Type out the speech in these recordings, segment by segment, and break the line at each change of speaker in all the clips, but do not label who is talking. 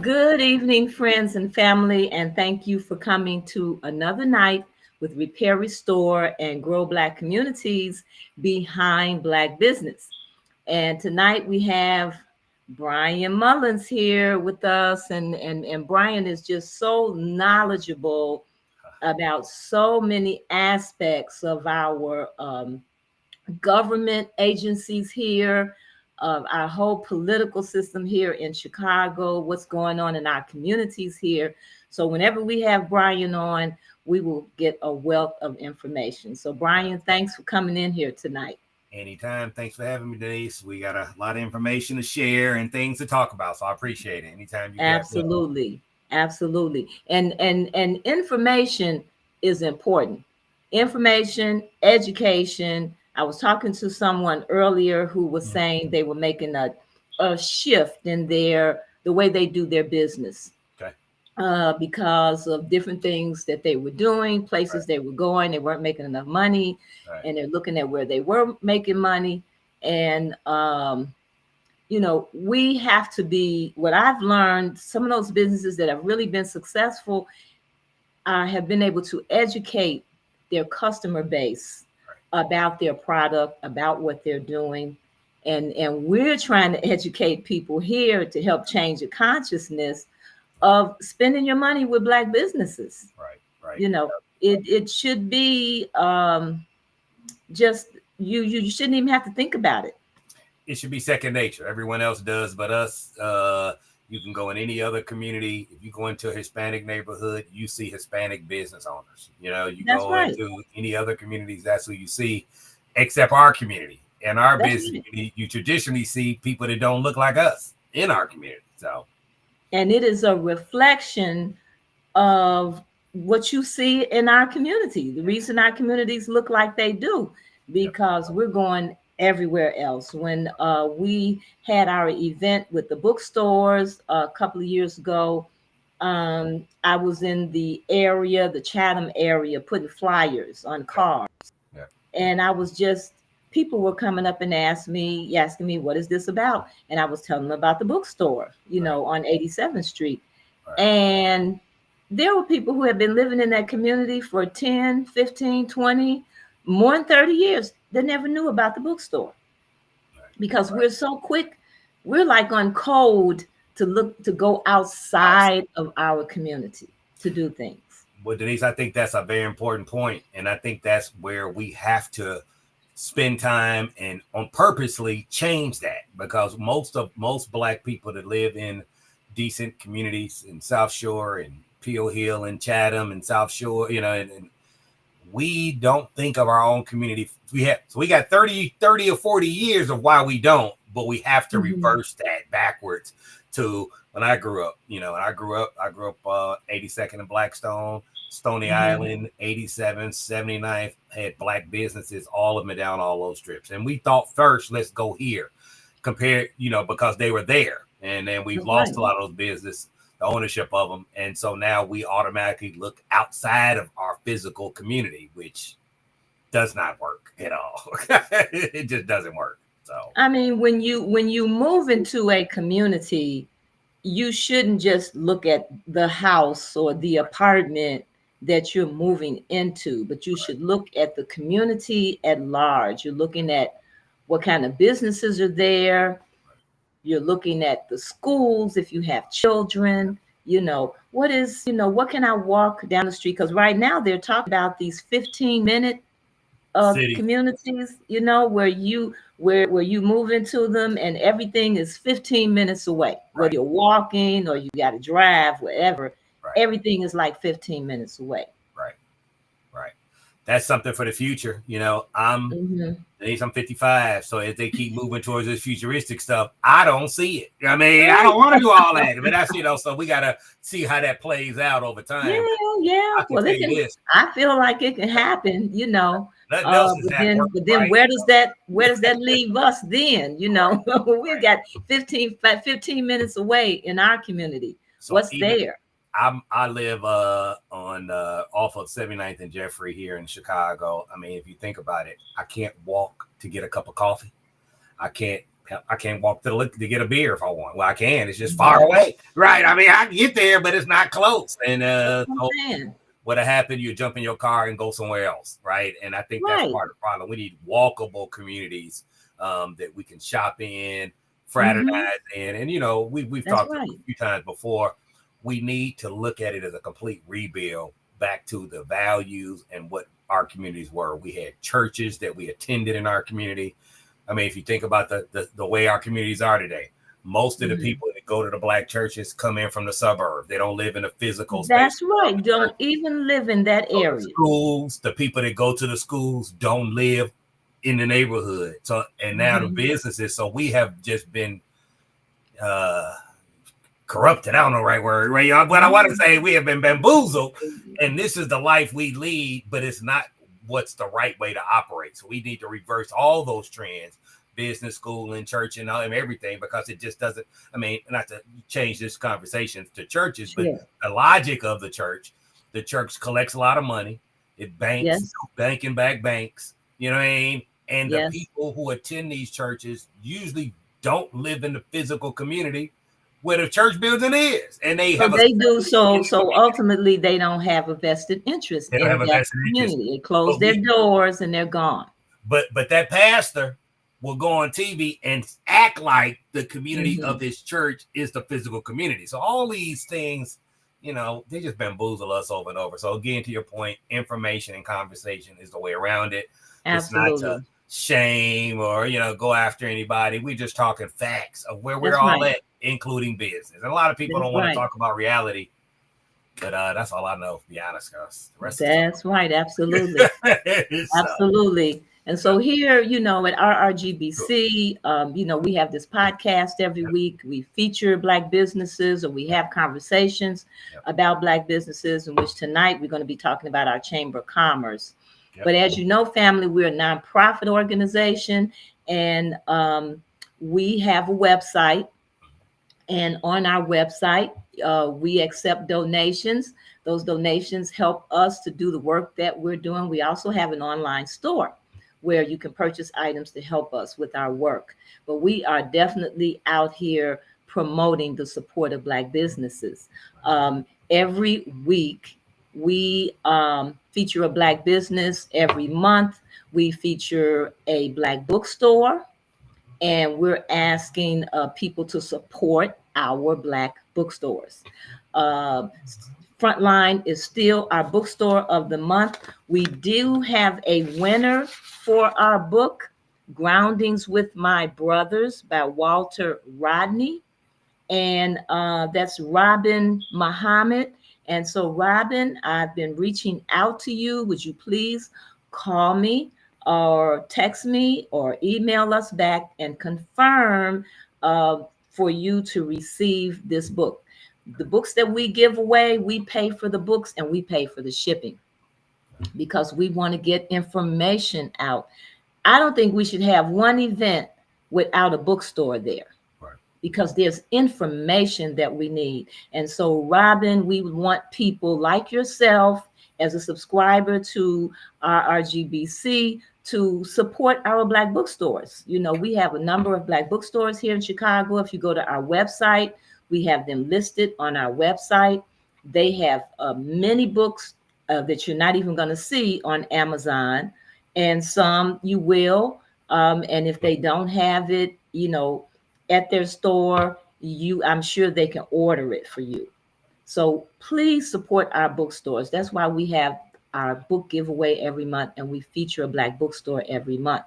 Good evening, friends and family, and thank you for coming to another night with Repair, Restore, and Grow Black Communities behind Black business. And tonight we have Brian Mullins here with us, and Brian is just so knowledgeable about so many aspects of our government agencies here, of our whole political system here in Chicago, what's going on in our communities here. So whenever we have Brian on, we will get a wealth of information. So Brian, thanks for coming in here tonight.
Anytime. Thanks for having me, Denise. We got a lot of information to share and things to talk about, so I appreciate it. Anytime you got me.
Absolutely. Absolutely. And information is important. Information, education. I was talking to someone earlier who was saying they were making a shift in the way they do their business
Okay.
because of different things that they were doing, places
Right.
they were going, they weren't making enough money,
Right.
and they're looking at where they were making money. And we have to be, what I've learned, some of those businesses that have really been successful have been able to educate their customer base about their product, about what they're doing. And we're trying to educate people here to help change the consciousness of spending your money with Black businesses.
Right. Right.
You know, it should be just you shouldn't even have to think about it.
It should be second nature. Everyone else does, but us. You can go in any other community. If you go into a Hispanic neighborhood, you see Hispanic business owners. You
That's
go
right.
into any other communities, that's who you see, except our community. In our
That's
business
right.
community, you traditionally see people that don't look like us in our community. So,
And it is a reflection of what you see in our community. The reason our communities look like they do,
yep.
because we're going everywhere else. When we had our event with the bookstores a couple of years ago, I was in the area, the Chatham area, putting flyers on
Yep.
cars.
Yep.
And I was just, people were coming up and asking me, what is this about? And I was telling them about the bookstore,
Right.
on 87th Street.
Right.
And there were people who have been living in that community for 10, 15, 20, more than 30 years that never knew about the bookstore because
Right.
we're so quick. We're like on code to go
Right.
outside of our community to do things.
Well, Denise, I think that's a very important point, and I think that's where we have to spend time and on purposely change that because most Black people that live in decent communities in South Shore and Peel Hill and Chatham and South Shore, and we don't think of our own community. We got 30 or 40 years of why we don't, but we have to
Mhm.
reverse that backwards to when I grew up. I grew up 82nd and Blackstone, Stony
Mhm.
Island, 87th, 79th, had Black businesses, all of them down all those strips. And we thought first, let's go here, compare, because they were there. And then we've
That's
lost
right.
a lot of those business, the ownership of them. And so now we automatically look outside of our physical community, which does not work at all. It just doesn't work. So,
I mean, when you move into a community, you shouldn't just look at the house or the apartment that you're moving into, but you should look at the community at large. You're looking at what kind of businesses are there. You're looking at the schools if you have children. What can I walk down the street? Because right now they're talking about these 15-minute
city,
communities, where you move into them and everything is 15 minutes away. Whether
right,
you're walking or you got to drive, whatever,
right,
everything is like 15 minutes away.
right, right. That's something for the future.
Hmm.
I'm 55, so if they keep moving towards this futuristic stuff, I don't see it. I mean, I don't
Right.
want to do all that, but so we gotta see how that plays out over
Yeah,
time. But
yeah.
I can
Well,
tell
it
you
can.
this:
I feel like it can happen.
nothing else is
But
that
then,
working
but then
right.
where does that leave us then?
Right,
We
right.
got 15 minutes away in our community.
So
What's
even
there?
I live on off of 79th and Jeffrey here in Chicago. I mean, if you think about it, I can't walk to get a cup of coffee. I can't I can't walk to the liquor to get a beer if I want. Well, I can. It's just far
Mhm.
away, right? I mean, I can get there, but it's not close. And
That's what I'm
so
saying.
what happened? You jump in your car and go somewhere else, right? And I think that's
Right.
part of the problem. We need walkable communities that we can shop in,
Hmm.
fraternize in, and you know, we've
That's
talked a
right.
few times before. We need to look at it as a complete rebuild back to the values and what our communities were. We had churches that we attended in our community. I mean, if you think about the way our communities are today, most of the
Mhm.
people that go to the black churches come in from the suburbs. They don't live in a physical space
That's right.
around the church.
Don't even live in that
So the
area.
schools, the people that go to the schools don't live in the neighborhood. So and now the
Hmm.
businesses. So we have just been uh corrupted. I don't know the right word, right? Y'all? But I want to say we have been bamboozled, and this is the life we lead, but it's not what's the right way to operate. So we need to reverse all those trends, business school and church and, and everything, because it just doesn't. I mean, not to change this conversation to churches, but
Sure.
the logic of the church collects a lot of money. It banks,
Yes.
banking back banks. You know what I mean? And the
Yes.
people who attend these churches usually don't live in the physical community where the church building is, and they
So
have a
they do so ultimately they don't have a vested interest
they don't
in
have a
that
vested interest.
community. They close
But
their
we
doors and they're gone.
but that pastor will go on TV and act like the community
Hmm.
of his church is the physical community. So all these things, you know, they just bamboozle us over and over. So again, to your point, information and conversation is the way around it. It's not to
Absolutely.
shame or go after anybody. We're just talking facts of where we're
That's
all
right.
at, including business. And a lot of people
That's
don't want to
right.
talk about reality. But that's all I know, to be honest, guys. The rest is
That's right. Absolutely.
so
Absolutely. And
yeah,
so here, at
cool.
RRGBC, we have this podcast every
Yep,
week. We feature Black businesses or we
yep,
have conversations
yep,
about Black businesses, in which tonight we're going to be talking about our Chamber of Commerce.
yep.
But as you know, family, we're a nonprofit organization and we have a website. And on our website, we accept donations. Those donations help us to do the work that we're doing. We also have an online store where you can purchase items to help us with our work. But we are definitely out here promoting the support of Black businesses. Every week, we feature a Black business. Every month, we feature a Black bookstore, and we're asking people to support our Black bookstores. Uh, Frontline is still our bookstore of the month. We do have a winner for our book, Groundings with My Brothers by Walter Rodney, and that's Robin Muhammad. And so, Robin, I've been reaching out to you. Would you please call me or text me or email us back and confirm for you to receive this book? The books that we give away, we pay for the books and we pay for the shipping because we want to get information out. I don't think we should have one event without a bookstore there
Right.
because there's information that we need. And so, Robin, we want people like yourself as a subscriber to our RGBC to support our Black bookstores. We have a number of Black bookstores here in Chicago. If you go to our website, we have them listed on our website. They have many books that you're not even going to see on Amazon, and some you will. And if they don't have it, at their store, I'm sure they can order it for you. So please support our bookstores. That's why we have our book giveaway every month and we feature a Black bookstore every month.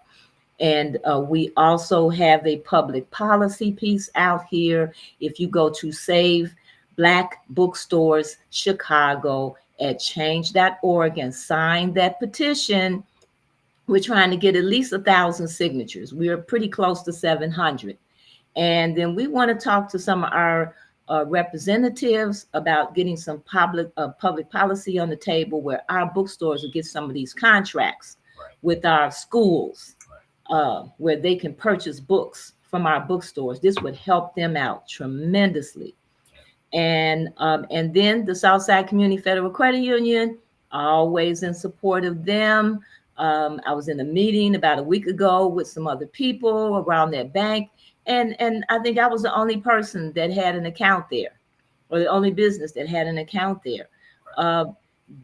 And we also have a public policy piece out here. If you go to Save Black Bookstores Chicago at change.org and sign that petition, we're trying to get at least 1,000 signatures. We're pretty close to 700. And then we want to talk to some of our representatives about getting some public policy on the table where our bookstores will get some of these contracts
Right.
with our schools,
Right.
where they can purchase books from our bookstores. This would help them out tremendously. And then the Southside Community Federal Credit Union, always in support of them. I was in a meeting about a week ago with some other people around that bank, And I think I was the only person that had an account there, or the only business that had an account there. Uh,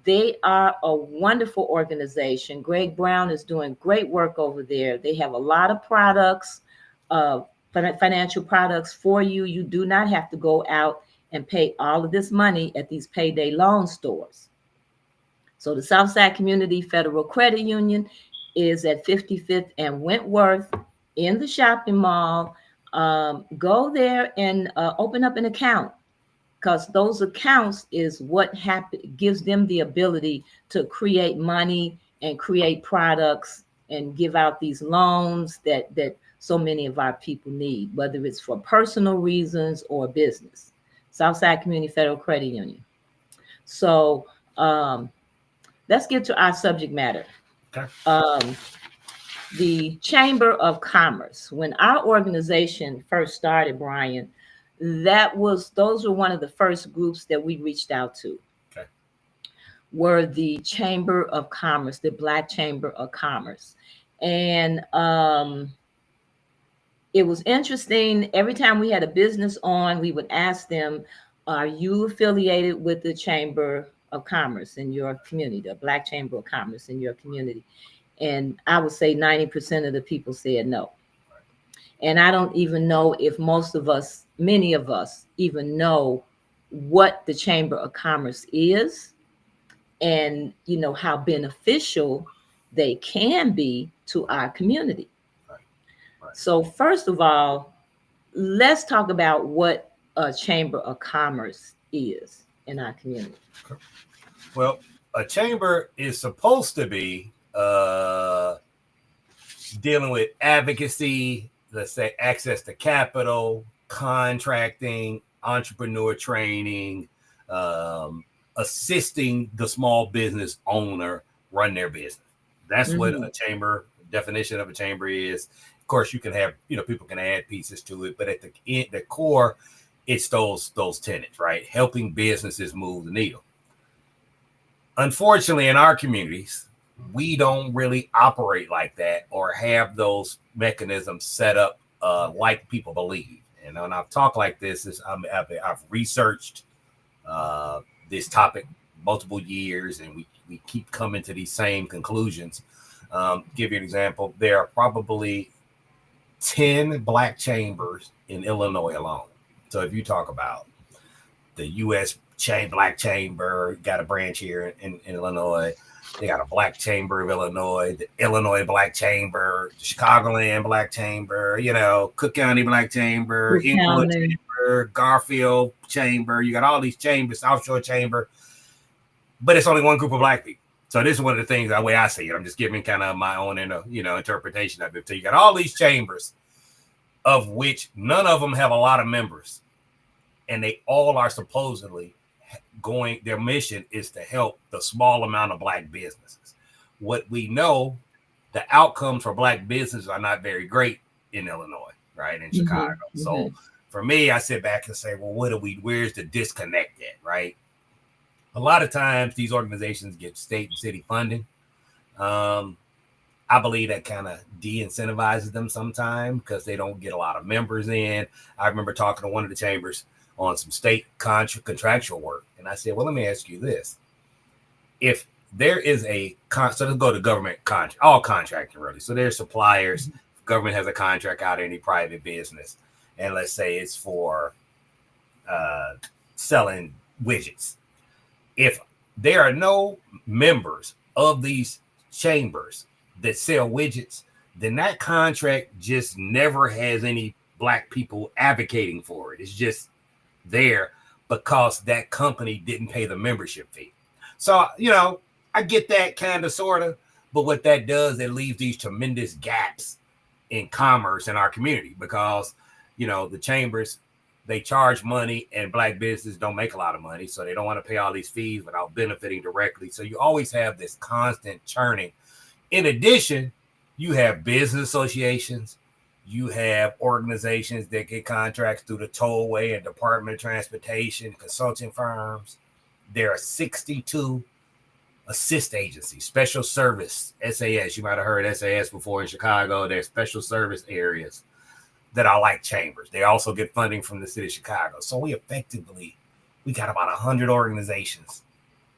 they are a wonderful organization. Greg Brown is doing great work over there. They have a lot of products, uh, financial products for you. You do not have to go out and pay all of this money at these payday loan stores. So the Southside Community Federal Credit Union is at 55th and Wentworth in the shopping mall. Go there and open up an account, because those accounts is what gives them the ability to create money and create products and give out these loans that so many of our people need, whether it's for personal reasons or business. Southside Community Federal Credit Union. So let's get to our subject matter.
Okay.
The Chamber of Commerce. When our organization first started, Brian, those were one of the first groups that we reached out to.
Okay.
Were the Chamber of Commerce, the Black Chamber of Commerce. And it was interesting. Every time we had a business on, we would ask them, are you affiliated with the Chamber of Commerce in your community, the Black Chamber of Commerce in your community? And I would say 90% of the people said no. And I don't even know if many of us even know what the Chamber of Commerce is, and how beneficial they can be to our community.
Right. Right.
So first of all, let's talk about what a Chamber of Commerce is in our community.
Well, a chamber is supposed to be dealing with advocacy, let's say access to capital, contracting, entrepreneur training, assisting the small business owner run their business. That's what a chamber, definition of a chamber is. Of course, you can have, people can add pieces to it, but at the core, it's those tenets, right? Helping businesses move the needle. Unfortunately, in our communities, we don't really operate like that or have those mechanisms set up like people believe. And when I've talked like this, I've researched this topic multiple years, and we keep coming to these same conclusions. Give you an example. There are probably 10 Black chambers in Illinois alone. So if you talk about the U.S. Black Chamber, got a branch here in Illinois. They got a Black Chamber of Illinois, the Illinois Black Chamber, the Chicagoland Black Chamber, Cook County Black Chamber, Inglewood Chamber, Garfield Chamber. You got all these chambers, South Shore Chamber, but it's only one group of Black people. So this is one of the things, the way I see it. I'm just giving kind of my own, interpretation of it. So you got all these chambers, of which none of them have a lot of members, and they all are supposedly their mission is to help the small amount of Black businesses. What we know, the outcomes for Black businesses are not very great in Illinois, right? In Chicago. Mm-hmm. So for me, I sit back and say, well, where's the disconnect at, right? A lot of times these organizations get state and city funding. I believe that kind of de-incentivizes them sometimes because they don't get a lot of members in. I remember talking to one of the chambers on some state contractual work. And I said, well, let me ask you this. If there is so let's go to government contract, all contracting really. So there's suppliers, government has a contract out of any private business. And let's say it's for selling widgets. If there are no members of these chambers that sell widgets, then that contract just never has any Black people advocating for it. It's just there because that company didn't pay the membership fee. So, I get that kind of sort of, but what that does, it leaves these tremendous gaps in commerce in our community because, the chambers, they charge money and Black businesses don't make a lot of money. So they don't want to pay all these fees without benefiting directly. So you always have this constant churning. In addition, you have business associations. You have organizations that get contracts through the tollway and Department of Transportation, consulting firms. There are 62 assist agencies, special service, SAS. You might have heard SAS before in Chicago. There's special service areas. that are like chambers. They also get funding from the city of Chicago. So we got about 100 organizations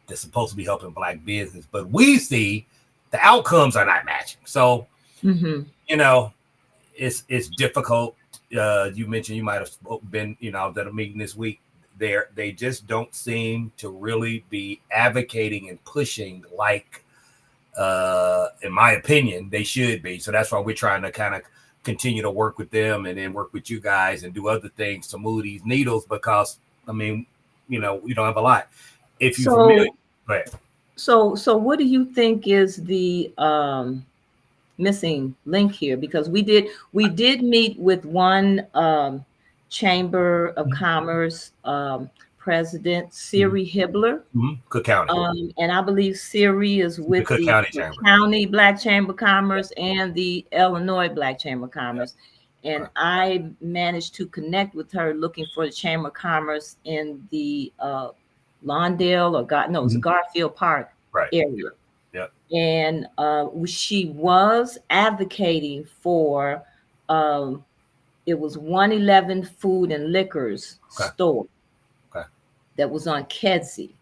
that's supposed to be helping Black business, but we see the outcomes are not matching. So, you know, it's difficult. You mentioned you might have been, at a meeting this week. They just don't seem to really be advocating and pushing like, in my opinion, they should be. So that's why we're trying to kind of continue to work with them and then work with you guys and do other things to move these needles, because I mean, we don't have a lot. If you're familiar, but
so what do you think is the missing link here? Because we did meet with one Chamber of Commerce president, Siri Hibbler.
Cook County.
And I believe Siri is with
Cook
the
County Chamber.
County Black Chamber of Commerce and the Illinois Black Chamber of Commerce. And I managed to connect with her looking for the Chamber of Commerce in the Lawndale or Garfield Park area.
Yep.
And she was advocating for it was 111 Food and Liquors store that was on Kedzie.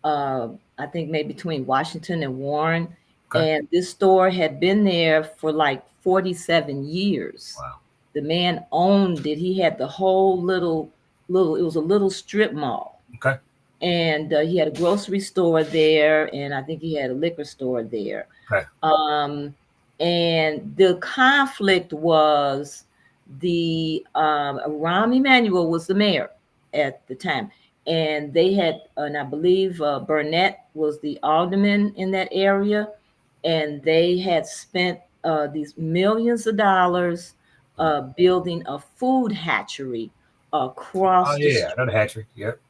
I think maybe between Washington and Warren. And this store had been there for like 47 years.
Wow.
The man owned it. He had the whole little, it was a little strip mall.
Okay.
And he had a grocery store there, and I think he had a liquor store there.
Okay.
And the conflict was Rahm Emanuel was the mayor at the time. And they had, and I believe Burnett was the alderman in that area. And they had spent these millions of dollars building a food hatchery across the street.
Another hatchery. Yep.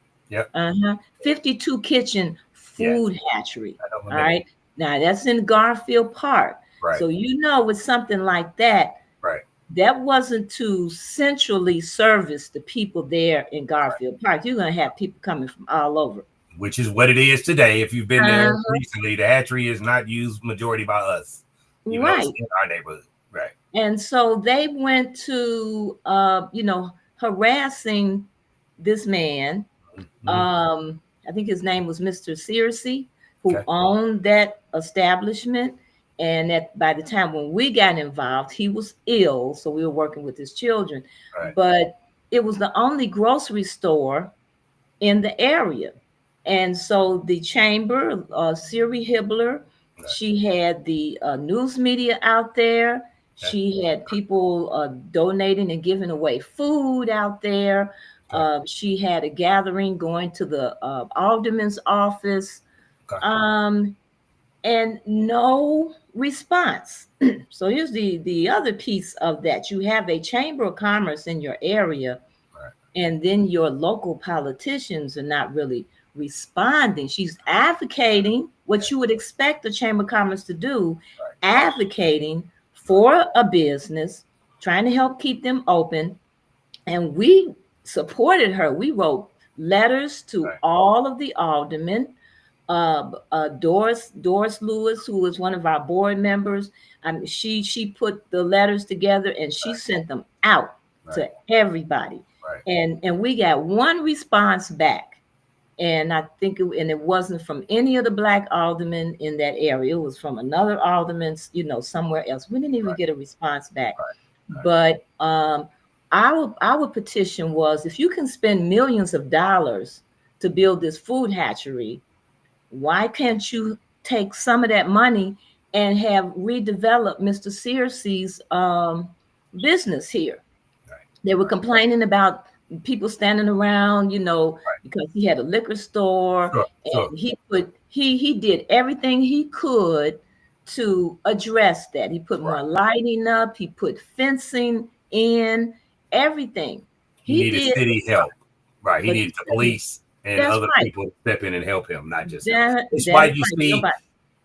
52 kitchen food hatchery. All right. Now that's in Garfield Park.
Right.
So with something like that, that wasn't to centrally service the people there in Garfield Park. You're going to have people coming from all over.
Which is what it is today. If you've been there recently, the hatchery is not used majority by us. Even though it's in our neighborhood. Right.
And so they went to, harassing this man. I think his name was Mr. Searcy, who owned that establishment. And that by the time when we got involved, he was ill. So we were working with his children. But it was the only grocery store in the area. And so the chamber, Siri Hibbler, she had the news media out there. She had people donating and giving away food out there. She had a gathering going to the alderman's office. And no response. So here's the other piece of that. You have a chamber of commerce in your area, and then your local politicians are not really responding. She's advocating what you would expect the chamber of commerce to do, advocating for a business, trying to help keep them open. And we supported her. We wrote letters to all of the aldermen. Doris Lewis, who was one of our board members, she put the letters together and she sent them out to everybody. And we got one response back. And I think it wasn't from any of the Black aldermen in that area. It was from another alderman, somewhere else. We didn't even get a response back. But our petition was, if you can spend millions of dollars to build this food hatchery, why can't you take some of that money and have redeveloped Mr. Searcy's business here? They were complaining about people standing around, because he had a liquor store, and he did everything he could to address that. He put more lighting up, he put fencing in, everything.
He needed city help. He needed the police and other people to step in and help him, not just him. That's why you see,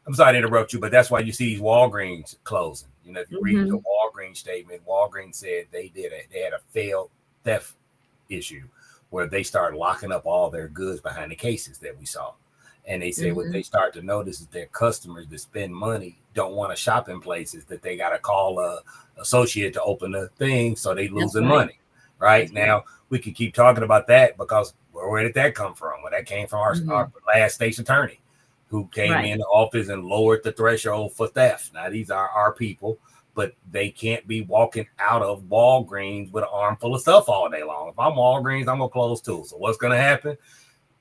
I'm sorry to interrupt you, but that's why you see these Walgreens closing. If you read the Walgreens statement, Walgreens said they had a failed theft issue where they started locking up all their goods behind the cases that we saw. And they say what they start to notice is their customers that spend money don't want to shop in places that they got to call a associate to open the thing, so they
That's
losing
right.
money. Right
That's right.
now, we can keep talking about that because where did that come from? Well, that came from our last state's attorney, who came
Right.
in the office and lowered the threshold for theft. Now these are our people, but they can't be walking out of Walgreens with an arm full of stuff all day long. If I'm Walgreens, I'm gonna close too. So what's gonna happen?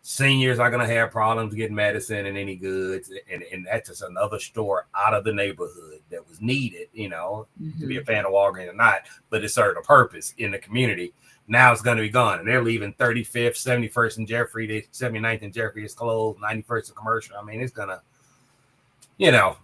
Seniors are going to have problems getting medicine and any goods, and that's just another store out of the neighborhood that was needed, to be a fan of Walgreens or not, but it served a purpose in the community. Now it's going to be gone, and they're leaving 35th, 71st and Jeffrey, 79th and Jeffrey is closed, 91st is commercial. I mean, it's gonna,
Well,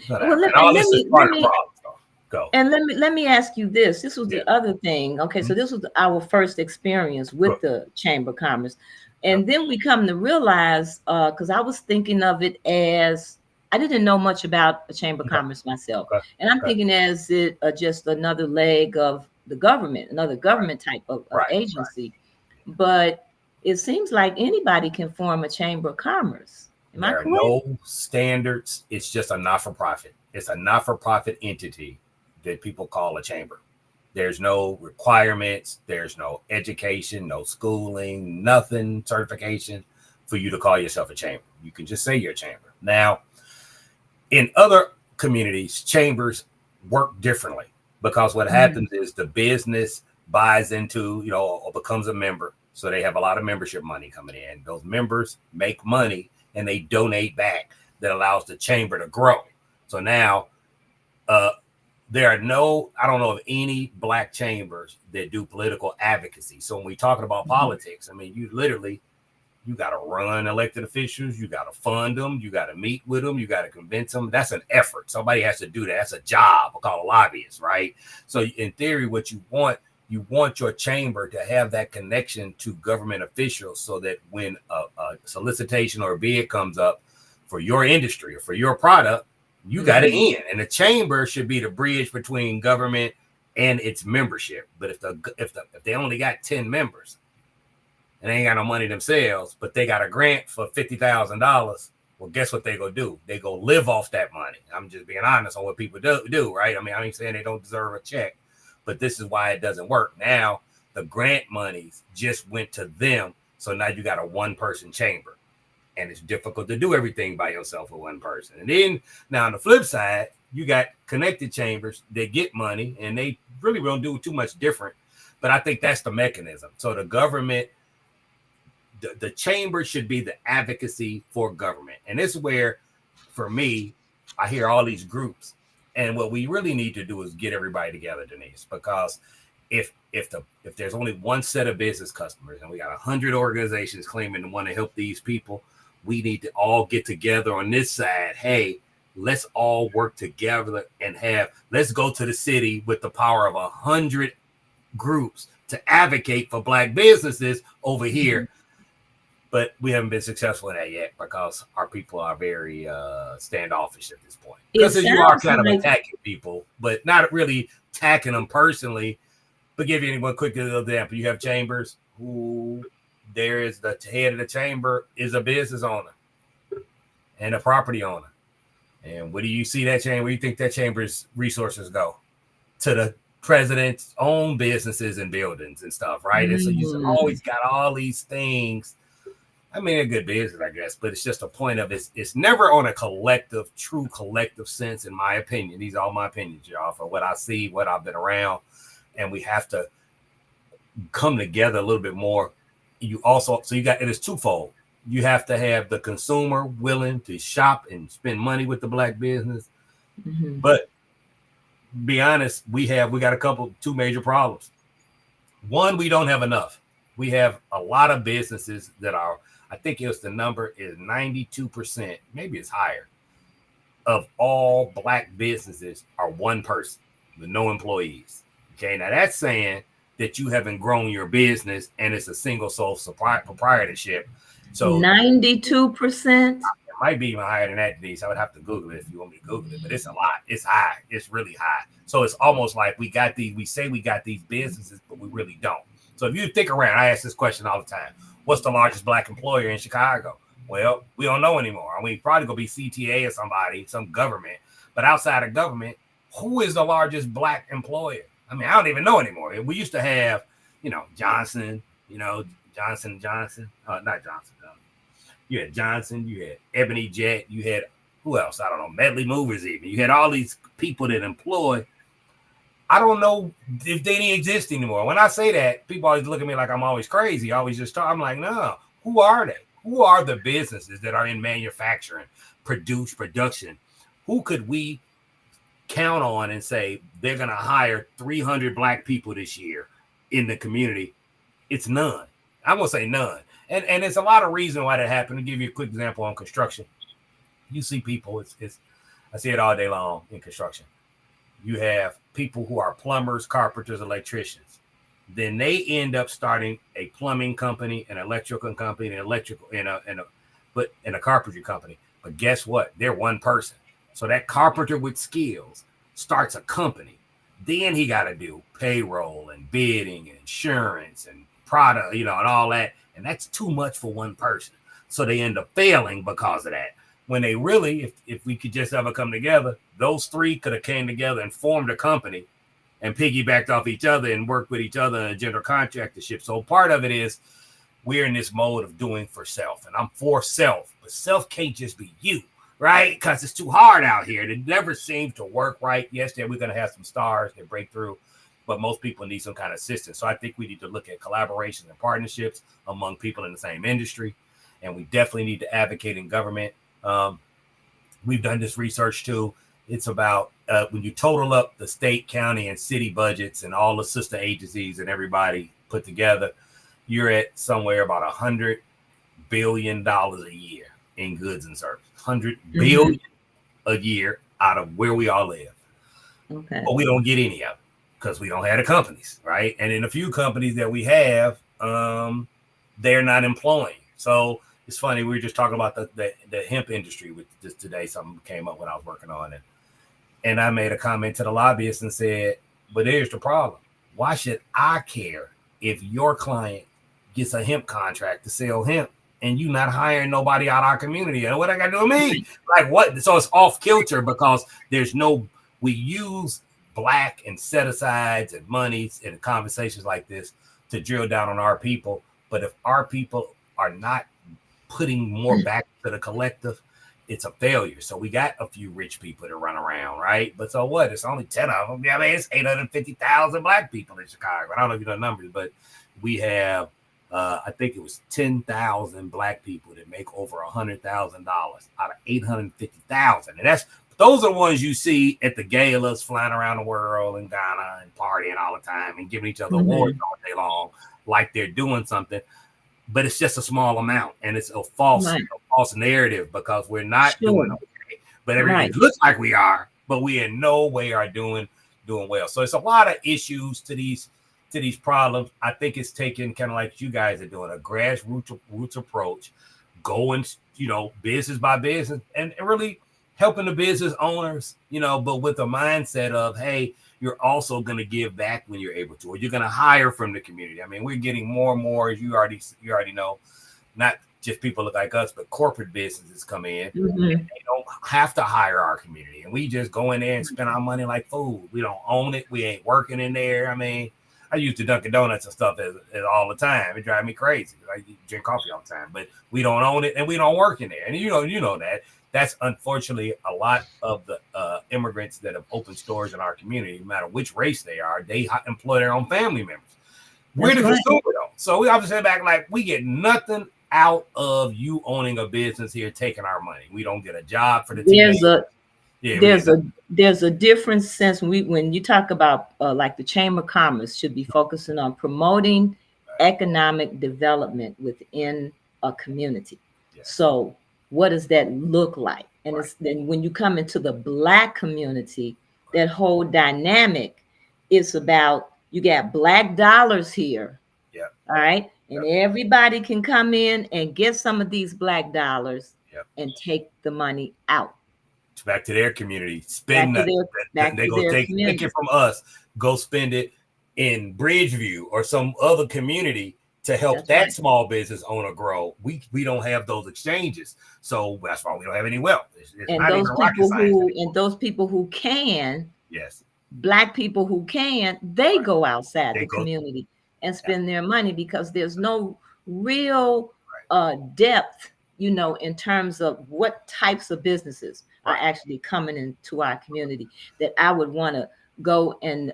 whatever. And all this is part of the problem. So go.
and let me ask you this. This was
Yeah.
the other thing. Okay, so this was our first experience with the Chamber of Commerce. And then we come to realize, because I was thinking of it as I didn't know much about a Chamber of Commerce myself. And I'm thinking as it just another leg of the government, another government type of agency. But it seems like anybody can form a Chamber of Commerce. Am I
There are
correct?
no standards. It's just a not-for-profit. It's a not-for-profit entity that people call a chamber. There's no requirements. There's no education, no schooling, nothing, certification for you to call yourself a chamber. You can just say you're a chamber. Now, in other communities, chambers work differently because what happens is the business buys into, or becomes a member. So they have a lot of membership money coming in. Those members make money and they donate back that allows the chamber to grow. So now, there are I don't know of any black chambers that do political advocacy. So when we talking about politics, I mean, you got to run elected officials, you got to fund them, you got to meet with them, you got to convince them. That's an effort. Somebody has to do that. That's a job. We'll call a lobbyist, right? So in theory, what you want your chamber to have that connection to government officials so that when a solicitation or a bid comes up for your industry or for your product, you got it in. And the chamber should be the bridge between government and its membership. But if they only got 10 members and they ain't got no money themselves, but they got a grant for $50,000, well, guess what they go do? They go live off that money. I'm just being honest on what people do, right? I mean, I ain't saying they don't deserve a check, but this is why it doesn't work. Now, the grant monies just went to them. So now you got a one-person chamber. And it's difficult to do everything by yourself with one person. And then now on the flip side, you got connected chambers that get money and they really don't do too much different. But I think that's the mechanism. So the government, the chamber should be the advocacy for government. And this is where, for me, I hear all these groups. And what we really need to do is get everybody together, Denise, because if there's only one set of business customers and we got 100 organizations claiming to want to help these people, we need to all get together on this side. Hey, let's all work together and let's go to the city with the power of 100 groups to advocate for black businesses over here. But we haven't been successful in that yet because our people are very standoffish at this point. Because you are kind of attacking people, but not really attacking them personally. But give you one quick example. You have chambers who there is the head of the chamber is a business owner and a property owner. And where do you see that chamber? Where do you think that chamber's resources go? To the president's own businesses and buildings and stuff, right? And so you always got all these things. I mean, a good business, I guess, but it's just a point of it's never on a true collective sense, in my opinion. These are all my opinions, y'all, for what I see, what I've been around. And we have to come together a little bit more. You got it is twofold. You have to have the consumer willing to shop and spend money with the black business. But be honest, we got two major problems. One, we don't have enough. We have a lot of businesses that are, I think the number is 92%, maybe it's higher, of all black businesses are one person with no employees. Okay, now that's saying that you haven't grown your business and it's a single sole proprietorship. So
92%.
It might be even higher than that, Denise. I would have to Google it if you want me to Google it, but it's a lot. It's high. It's really high. So it's almost like we say we got these businesses, but we really don't. So if you think around, I ask this question all the time. What's the largest black employer in Chicago? Well, we don't know anymore. I mean, probably gonna be CTA or somebody, some government. But outside of government, who is the largest black employer? I mean, I don't even know anymore. We used to have, Johnson, Johnson, not Johnson. You had Johnson, you had Ebony Jet, you had who else? I don't know, Medley Movers even. You had all these people that employ. I don't know if they didn't exist anymore. When I say that, people always look at me like I'm always crazy. I always just talk. I'm like, no, who are they? Who are the businesses that are in manufacturing, production? Who could we count on and say they're going to hire 300 black people this year in the community? It's none. I'm going to say none. And there's a lot of reason why that happened. To give you a quick example on construction, you see people, it's I see it all day long in construction. You have people who are plumbers, carpenters, electricians. Then they end up starting a plumbing company, an electrical company, and a carpentry company. But guess what? They're one person. So that carpenter with skills starts a company. Then he got to do payroll and bidding and insurance and product, and all that. And that's too much for one person. So they end up failing because of that. When they really, if we could just ever come together, those three could have came together and formed a company and piggybacked off each other and worked with each other in a general contractorship. So part of it is we're in this mode of doing for self. And I'm for self, but self can't just be you, right? Because it's too hard out here. It never seems to work right. Yes, we're going to have some stars that break through, but most people need some kind of assistance. So I think we need to look at collaborations and partnerships among people in the same industry. And we definitely need to advocate in government. We've done this research too. It's about when you total up the state, county, and city budgets and all the sister agencies and everybody put together, you're at somewhere about $100 billion a year in goods and services. $100 billion a year out of where we all live.
Okay.
But we don't get any of it because we don't have the companies, right? And in a few companies that we have, they're not employing. So it's funny. We were just talking about the hemp industry with this today. Something came up when I was working on it. And I made a comment to the lobbyists and said, but here's the problem. Why should I care if your client gets a hemp contract to sell hemp and you not hiring nobody out of our community? And what I got to do with me? Like what? So it's off kilter because we use black and set asides and monies and conversations like this to drill down on our people. But if our people are not putting more back to the collective, it's a failure. So we got a few rich people that run around, right? But so what? It's only 10 of them. I mean, it's 850,000 black people in Chicago. I don't know if you know the numbers, but we have, I think it was 10,000 black people that make over $100,000 out of 850,000. And those are the ones you see at the galas flying around the world in Ghana and partying all the time and giving each other awards all day long, like they're doing something. But it's just a small amount, and it's a false narrative because we're not doing okay. But everything looks like we are, but we in no way are doing well. So it's a lot of issues to these problems. I think it's taken kind of like you guys are doing a grassroots approach, going business by business, and really helping the business owners, but with the mindset of, hey, you're also going to give back when you're able to, or you're going to hire from the community. I mean, we're getting more and more, as you already know, not just people look like us, but corporate businesses come in and they don't have to hire our community. And we just go in there and spend our money like food. We don't own it. We ain't working in there. I mean, I used to Dunkin' Donuts and stuff as all the time. It drives me crazy. I drink coffee all the time, but we don't own it and we don't work in there. And you know that. That's unfortunately a lot of the immigrants that have opened stores in our community, no matter which race they are, they employ their own family members. We're the consumer though. So we have to sit back like we get nothing out of you owning a business here, taking our money. We don't get a job for the
there's a different sense when you talk about like the Chamber of Commerce should be focusing on promoting economic development within a community. Yeah. So what does that look like? And it's then when you come into the black community, that whole dynamic is about you got black dollars here.
Yeah.
All right. And everybody can come in and get some of these black dollars and take the money out.
Back to their community, spend that. They go take it from us, go spend it in Bridgeview or some other community to help
That's
that
right.
small business owner grow. We don't have those exchanges, so that's why we don't have any wealth. It's
And
not even rocket science anymore.
those people who can,
Yes,
black people who can, they
right.
go outside
They
the
go.
community and
Yeah,
spend their money because there's no real
right,
depth, in terms of what types of businesses are
right,
actually coming into our community that I would want to go and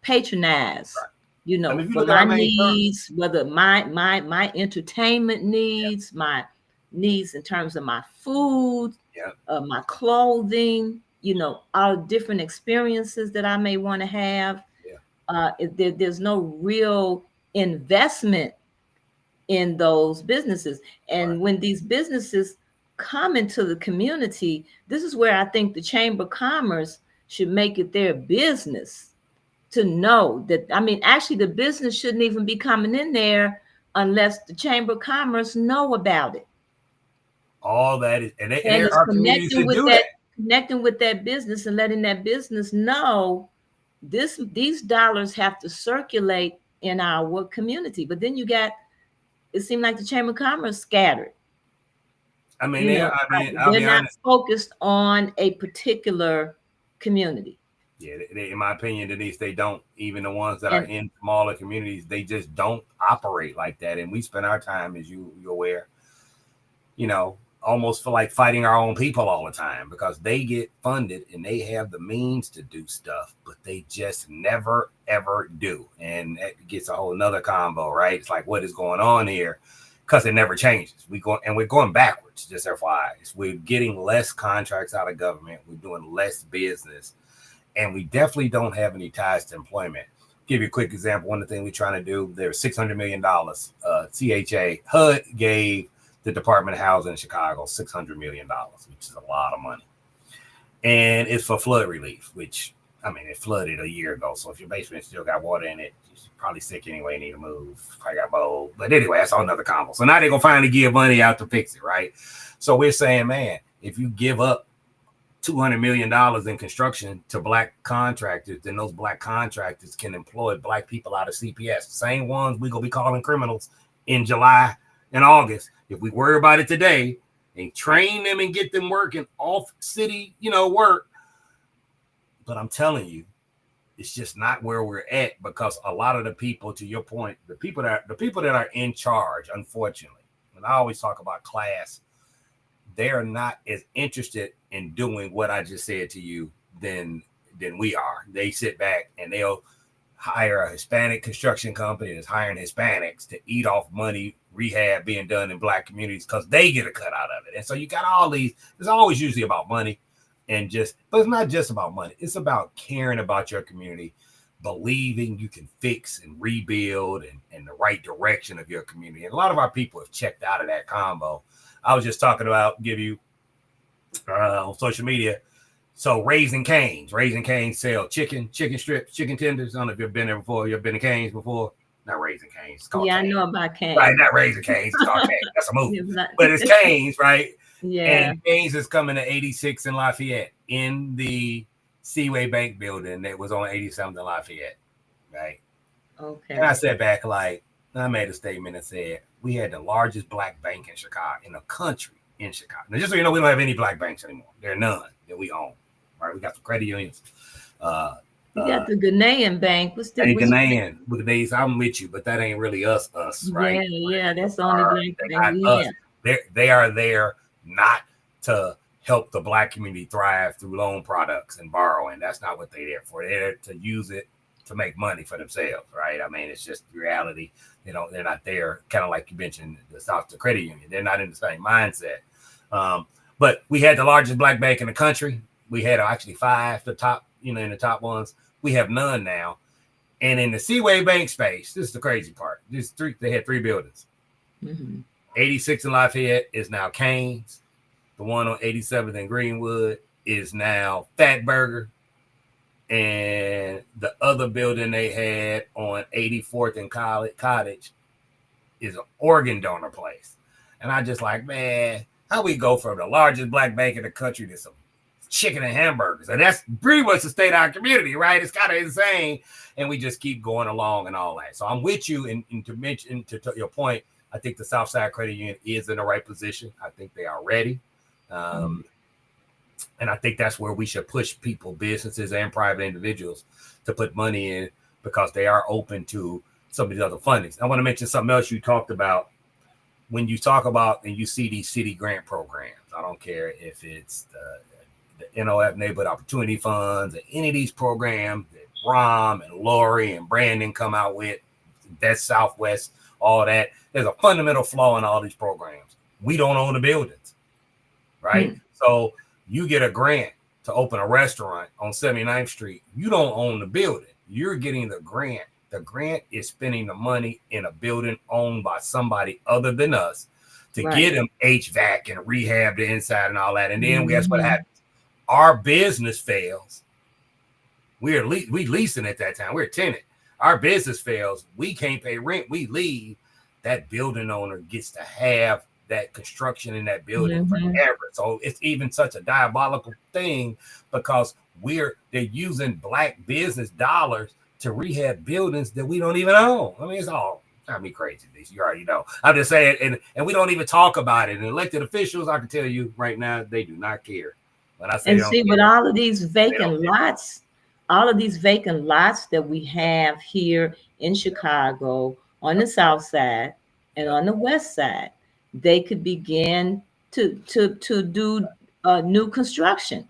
patronize,
right. I mean, if you
for
look at
my
our main currency,
needs, whether my entertainment
yeah,
needs, my needs in terms of my food,
yeah,
my clothing, all different experiences that I may want to have.
yeah,
There's no real investment in those businesses.
right.
And when these businesses come into the community, this is where I think the Chamber of Commerce should make it their business to know that, I mean, actually, the business shouldn't even be coming in there unless the Chamber of Commerce know about it.
All that is, and
And
there
it's
are communities that do that.
connecting with that business and letting that business know these dollars have to circulate in our community. But then it seemed like the Chamber of Commerce scattered.
I mean, I mean, I'll
They're
be
not
honest.
focused on a particular community.
Yeah, in my opinion, Denise, they don't. Even the ones that are
And
in smaller communities, they just don't operate like that. And we spend our time, as you're aware, you know, almost feel like fighting our own people all the time because they get funded and they have the means to do stuff, but they just never ever do. And that gets a whole another combo, right? It's like, what is going on here? Because it never changes. We're going backwards, just FYI. We're getting less contracts out of government, we're doing less business, and we definitely don't have any ties to employment. Give you a quick example. One of the things we're trying to do, there's $600 million. CHA HUD gave the Department of Housing in Chicago $600 million, which is a lot of money, and it's for flood relief. Which, I mean, it flooded a year ago, so if your basement still got water in it, you're probably sick anyway. Need to move. Probably got mold, but anyway, that's all another combo. So now they're gonna finally give money out to fix it, right? So we're saying, man, if you give up $200 million in construction to black contractors, then those black contractors can employ black people out of CPS, the same ones we're gonna be calling criminals in July and August. If we worry about it today and train them and get them working off city, work. But I'm telling you, it's just not where we're at because a lot of the people, to your point, the people that are in charge, unfortunately, and I always talk about class, they are not as interested in doing what I just said to you than we are. They sit back and they'll hire a Hispanic construction company that's hiring Hispanics to eat off money rehab being done in black communities because they get a cut out of it. And so you got all these, it's always usually about money but it's not just about money. It's about caring about your community, believing you can fix and rebuild and the right direction of your community. And a lot of our people have checked out of that combo. I was just talking about, give you on social media. So Raising Cane's sell chicken strips, chicken tenders. I don't know if you've been there before. You've been to Cane's before? Not Raising Cane's. It's called
yeah, I
Cane's.
know about
Right,
Kane.
not Raising Cane's. It's called Cane's. That's a movie.
It's not-
But it's Cane's, right?
yeah.
And Cane's is coming to 86 in Lafayette in the Seaway Bank building that was on 87th in Lafayette, right? And I
Okay.
sat back I made a statement and said, we had the largest black bank in Chicago, in the country in Chicago. Now, just so you know, we don't have any black banks anymore. There are none that we own, right? We got some credit unions.
You got the Ghanaian Bank. What's the
Hey,
which
Ghanaian, Ghanaian, I'm with you, but that ain't really us,
Yeah,
right?
yeah, that's the only black
They're
bank
not
we
us.
have.
They are there not to help the black community thrive through loan products and borrowing. That's not what they're there for. They're there to use it to make money for themselves, right? I mean, it's just reality. They're not there, kind of like you mentioned, the South Dakota Credit Union. They're not in the same mindset. But we had the largest black bank in the country. We had actually five, the top, in the top ones. We have none now. And in the Seaway Bank space, this is the crazy part. They had three buildings.
Mm-hmm.
86 in Lafayette is now Cane's. The one on 87th and Greenwood is now Fat Burger. And the other building they had on 84th and Cottage is an organ donor place. And I just like, man, how we go from the largest black bank in the country to some chicken and hamburgers. And that's pretty much the state of our community, right? It's kind of insane. And we just keep going along and all that. So I'm with you. And to mention, to your point, I think the Southside Credit Union is in the right position. I think they are ready. And I think that's where we should push people, businesses and private individuals, to put money in, because they are open to some of these other fundings. I want to mention something else you talked about. When you talk about and you see these city grant programs, I don't care if it's the NOF Neighborhood Opportunity Funds, or any of these programs that Rom and Lori and Brandon come out with, that's Southwest, all that. There's a fundamental flaw in all these programs. We don't own the buildings, right? So you get a grant to open a restaurant on 79th Street. You don't own the building. You're getting the grant. The grant is spending the money in a building owned by somebody other than us to get them HVAC and rehab the inside and all that. And then guess what happens? Our business fails. We leasing at that time. We're a tenant. Our business fails. We can't pay rent. We leave. That building owner gets to have that construction in that building forever. So it's even such a diabolical thing, because they're using black business dollars to rehab buildings that we don't even own. I mean, it's all drive me crazy. You already know. I'm just saying, and we don't even talk about it. And elected officials, I can tell you right now, they do not care. When I say,
and see, with all of these vacant lots, that we have here in Chicago on the south side and on the west side, they could begin to do new construction.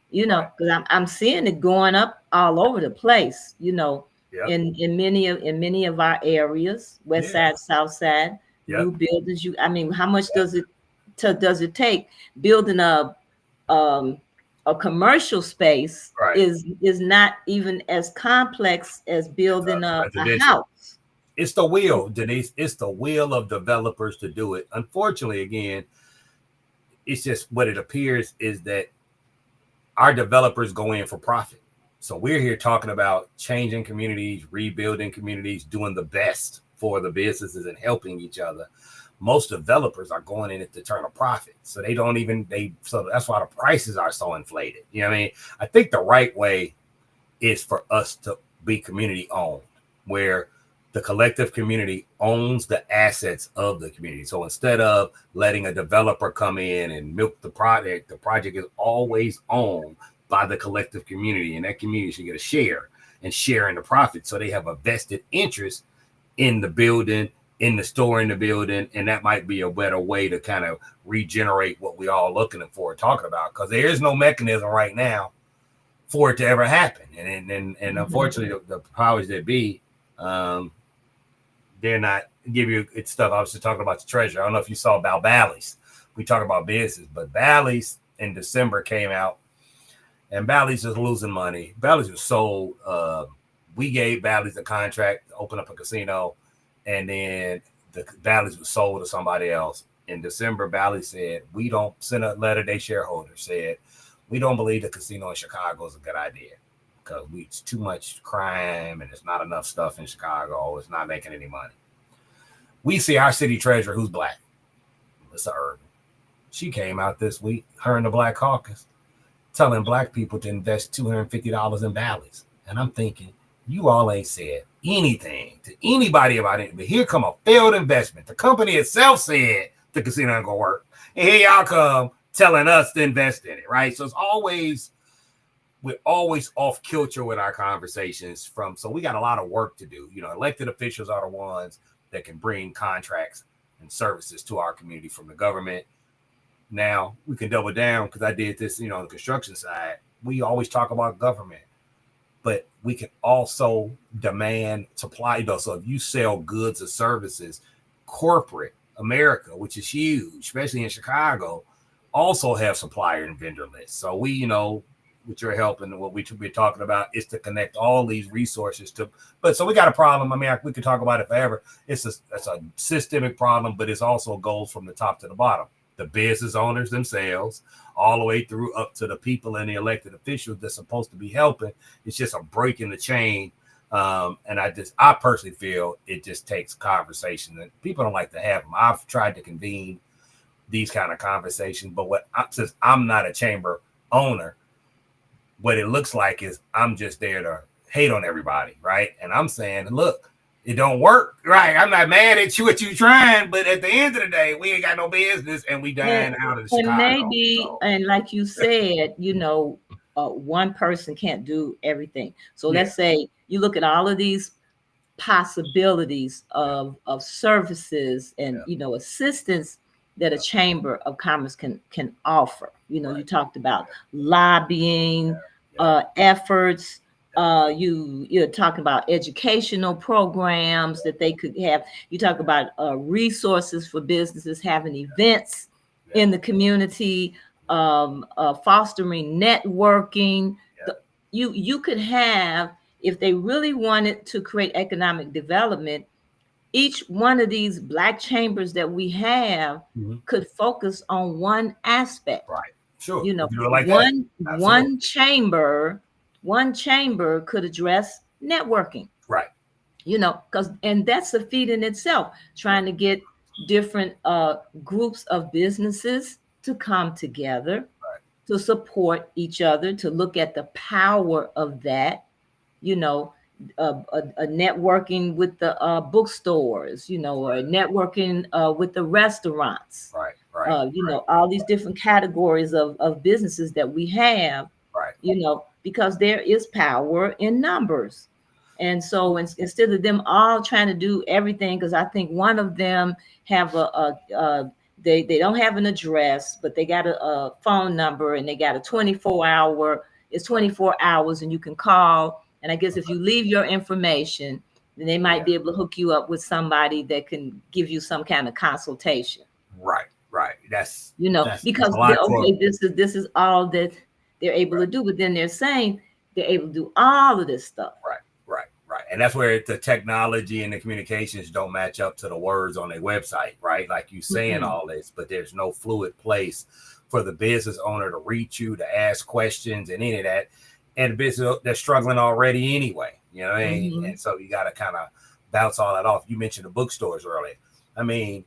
You know, because I'm seeing it going up all over the place. You know, in many of our areas, west side, south side, new buildings. I mean, how much does it take building a commercial space is not even as complex as building a house.
It's the will, Denise. It's the will of developers to do it. Unfortunately, again, it's just what it appears is that our developers go in for profit. So we're here talking about changing communities, rebuilding communities, doing the best for the businesses and helping each other. Most developers are going in it to turn a profit. So so that's why the prices are so inflated. You know what I mean? I think the right way is for us to be community owned, where the collective community owns the assets of the community. So instead of letting a developer come in and milk the project is always owned by the collective community, and that community should get a share and share in the profit. So they have a vested interest in the building, in the store in the building, and that might be a better way to kind of regenerate what we all looking for, talking about, because there is no mechanism right now for it to ever happen. And unfortunately, the powers that be, they're not give you it's stuff. I was just talking about the treasurer. I don't know if you saw about Bally's. We talk about business, but Bally's in December came out, and Bally's is losing money. Bally's was sold. We gave Bally's a contract to open up a casino, and then the Bally's was sold to somebody else. In December, Bally's said, we don't send a letter. They shareholders said, we don't believe the casino in Chicago is a good idea, because it's too much crime and there's not enough stuff in Chicago. It's not making any money. We see our city treasurer, who's black, Melissa Urban. She came out this week, her and the Black Caucus, telling black people to invest $250 in Bally's. And I'm thinking, you all ain't said anything to anybody about it. But here come a failed investment. The company itself said the casino ain't gonna work. And here y'all come telling us to invest in it, right? So we're always off kilter with our conversations so we got a lot of work to do. You know, elected officials are the ones that can bring contracts and services to our community from the government. Now we can double down, because I did this, on the construction side. We always talk about government, but we can also demand supply. So if you sell goods or services, corporate America, which is huge, especially in Chicago, also have supplier and vendor lists. So we, with your help and what we're talking about is to connect all these resources so we got a problem. I mean, we could talk about it forever. It's a systemic problem, but it's also goes from the top to the bottom. The business owners themselves, all the way through up to the people and the elected officials that's supposed to be helping. It's just a break in the chain. And I personally feel it just takes conversation, and people don't like to have them. I've tried to convene these kind of conversations, but since I'm not a chamber owner, what it looks like is I'm just there to hate on everybody, right? And I'm saying, look, it don't work, right? I'm not mad at you, what you trying, but at the end of the day, we ain't got no business, and we
And,
dying out of
and
Chicago.
maybe,
So
and like you said, one person can't do everything. So
yeah,
let's say you look at all of these possibilities
yeah,
of services and
yeah,
assistance that a
yeah,
chamber of commerce can offer. You
right,
talked about lobbying
yeah,
efforts.
yeah,
You're talking about educational programs that they could have. You talk about resources for businesses, having events
yeah,
in the community, fostering networking.
yeah,
You could have, if they really wanted to create economic development, each one of these black chambers that we have
mm-hmm.
could focus on one aspect.
Right. Sure,
You know,
if you do it like that,
one
absolutely.
one chamber could address networking.
Right.
Because and that's a feat in itself,
Yeah.
trying to get different groups of businesses to come together
Right.
to support each other, to look at the power of that, you know, a networking with the bookstores, or networking with the restaurants,
Right. Right. Right.
all these different categories of businesses that we have,
Right.
because there is power in numbers. And so instead of them all trying to do everything, because I think one of them have they don't have an address, but they got a phone number, and they got a 24-hour, it's 24 hours and you can call. And I guess if you leave your information, then they might
Yeah.
be able to hook you up with somebody that can give you some kind of consultation.
Right. Right. That's that's a
Because
lot for
okay, this is all that they're able
right.
to do, but then they're saying they're able to do all of this stuff.
Right. Right. Right. And that's where the technology and the communications don't match up to the words on their website, right? Like you saying
Mm-mm.
all this, but there's no fluid place for the business owner to reach you, to ask questions and any of that. And the business, they're struggling already anyway, you know what I mean?
Mm-hmm.
And so you got to kind of bounce all that off. You mentioned the bookstores earlier. I mean,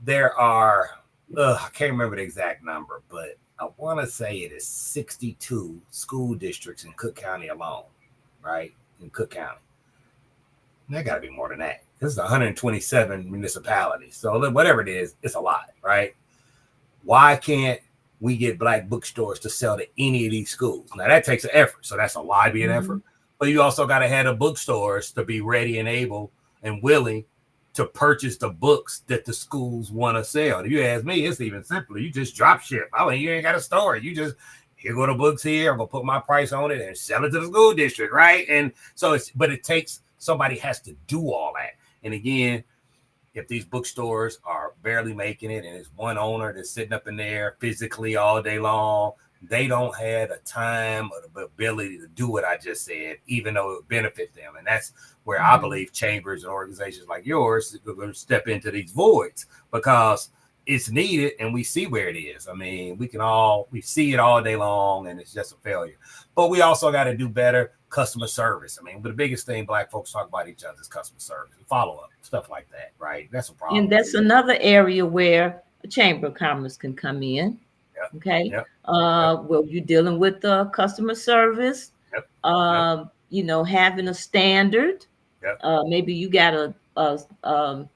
there are, I can't remember the exact number, but I want to say it is 62 school districts in Cook County alone, right? In Cook County. That got to be more than that. This is 127 municipalities. So whatever it is, it's a lot, right? Why can't we get black bookstores to sell to any of these schools? Now that takes an effort. So that's a lobbying
Mm-hmm.
effort. But you also got to have the bookstores to be ready and able and willing to purchase the books that the schools want to sell. If you ask me, it's even simpler. You just drop ship. I mean, you ain't got a store. You just, here go the books here. I'm gonna put my price on it and sell it to the school district, right? And so but it takes, somebody has to do all that. And again, if these bookstores are barely making it and it's one owner that's sitting up in there physically all day long, they don't have the time or the ability to do what I just said, even though it would benefit them. And that's where I
Mm-hmm.
believe chambers and organizations like yours are going to step into these voids, because it's needed and we see where it is. I mean, we see it all day long and it's just a failure. But we also got to do better customer service. I mean, but the biggest thing black folks talk about each other is customer service, follow up, stuff like that, right? That's a
And
problem.
that's another area where a chamber of commerce can come in.
Yep.
Okay.
Yep. Yep.
Well, you're dealing with customer service,
Yep. Yep.
having a standard.
Yep.
Maybe you got a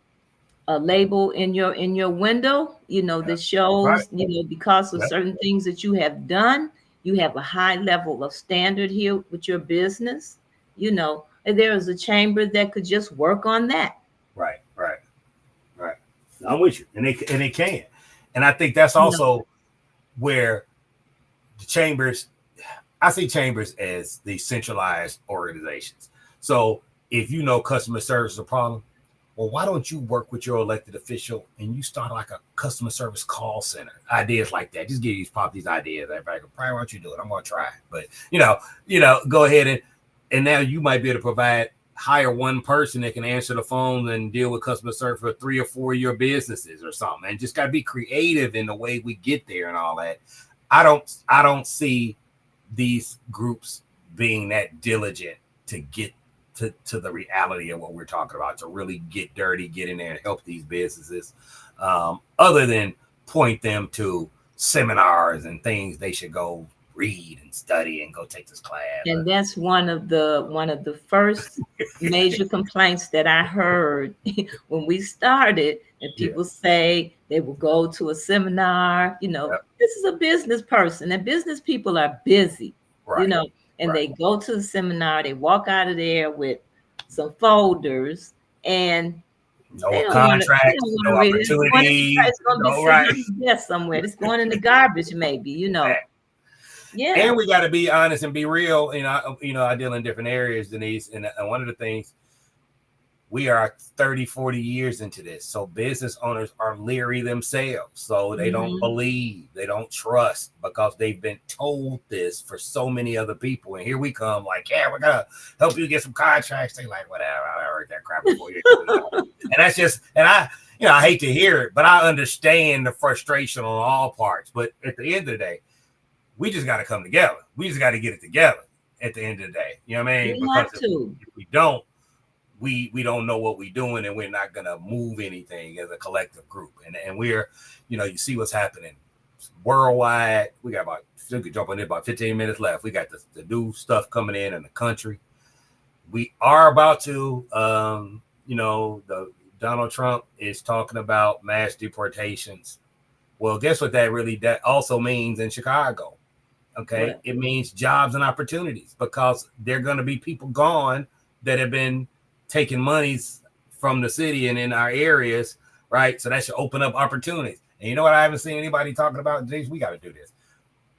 label in your window,
Yep.
that
Right.
shows, because of
Yep.
certain things that you have done, you have a high level of standard here with your business. And there is a chamber that could just work on that.
Right. Right. Right. I'm with you, and they can, and I think that's
You know,
also where the chambers. I see chambers as the centralized organizations. So if you know customer service is a problem, well, why don't you work with your elected official and you start like a customer service call center? Ideas like that. Just give these ideas. Everybody go, Brian, why don't you do it? I'm gonna try. But go ahead and now you might be able to hire one person that can answer the phone and deal with customer service for 3 or 4 of your businesses or something. And just gotta be creative in the way we get there and all that. I don't see these groups being that diligent to get to the reality of what we're talking about, to really get dirty, get in there and help these businesses, other than point them to seminars and things they should go read and study and go take this class.
And that's one of the first major complaints that I heard when we started. And
Yeah.
people say they will go to a seminar.
Yep.
This is a business person, and business people are busy. You
Right.
know, and
Right.
they go to the seminar. They walk out of there with some folders, and they
No
don't want to. They don't
contracts,
want
no
to read it. It's going in the.
opportunity.
It's going to be
No,
sitting
right.
on the desk somewhere. It's going in the garbage, maybe. Yeah.
And we got to be honest and be real. I deal in different areas, Denise. And one of the things, we are 30, 40 years into this. So business owners are leery themselves. So they don't
Hmm.
believe, they don't trust because they've been told this for so many other people. And here we come like, yeah, we're going to help you get some contracts. They like, whatever, I heard that crap before you. And that's just, and I hate to hear it, but I understand the frustration on all parts. But at the end of the day, we just got to come together. We just got to get it together at the end of the day. You know what I mean?
We
Because
have to.
if we don't, we don't know what we're doing, and we're not gonna move anything as a collective group. And we're, you see what's happening worldwide. We got about, we could jump on it, about 15 minutes left. We got the new stuff coming in the country. We are about to, the Donald Trump is talking about mass deportations. Well, guess what that also means in Chicago? Okay,
What?
it means jobs and opportunities because there are going to be people gone that have been taking monies from the city and in our areas, right? So that should open up opportunities. And you know what I haven't seen anybody talking about? Geez, we got to do this.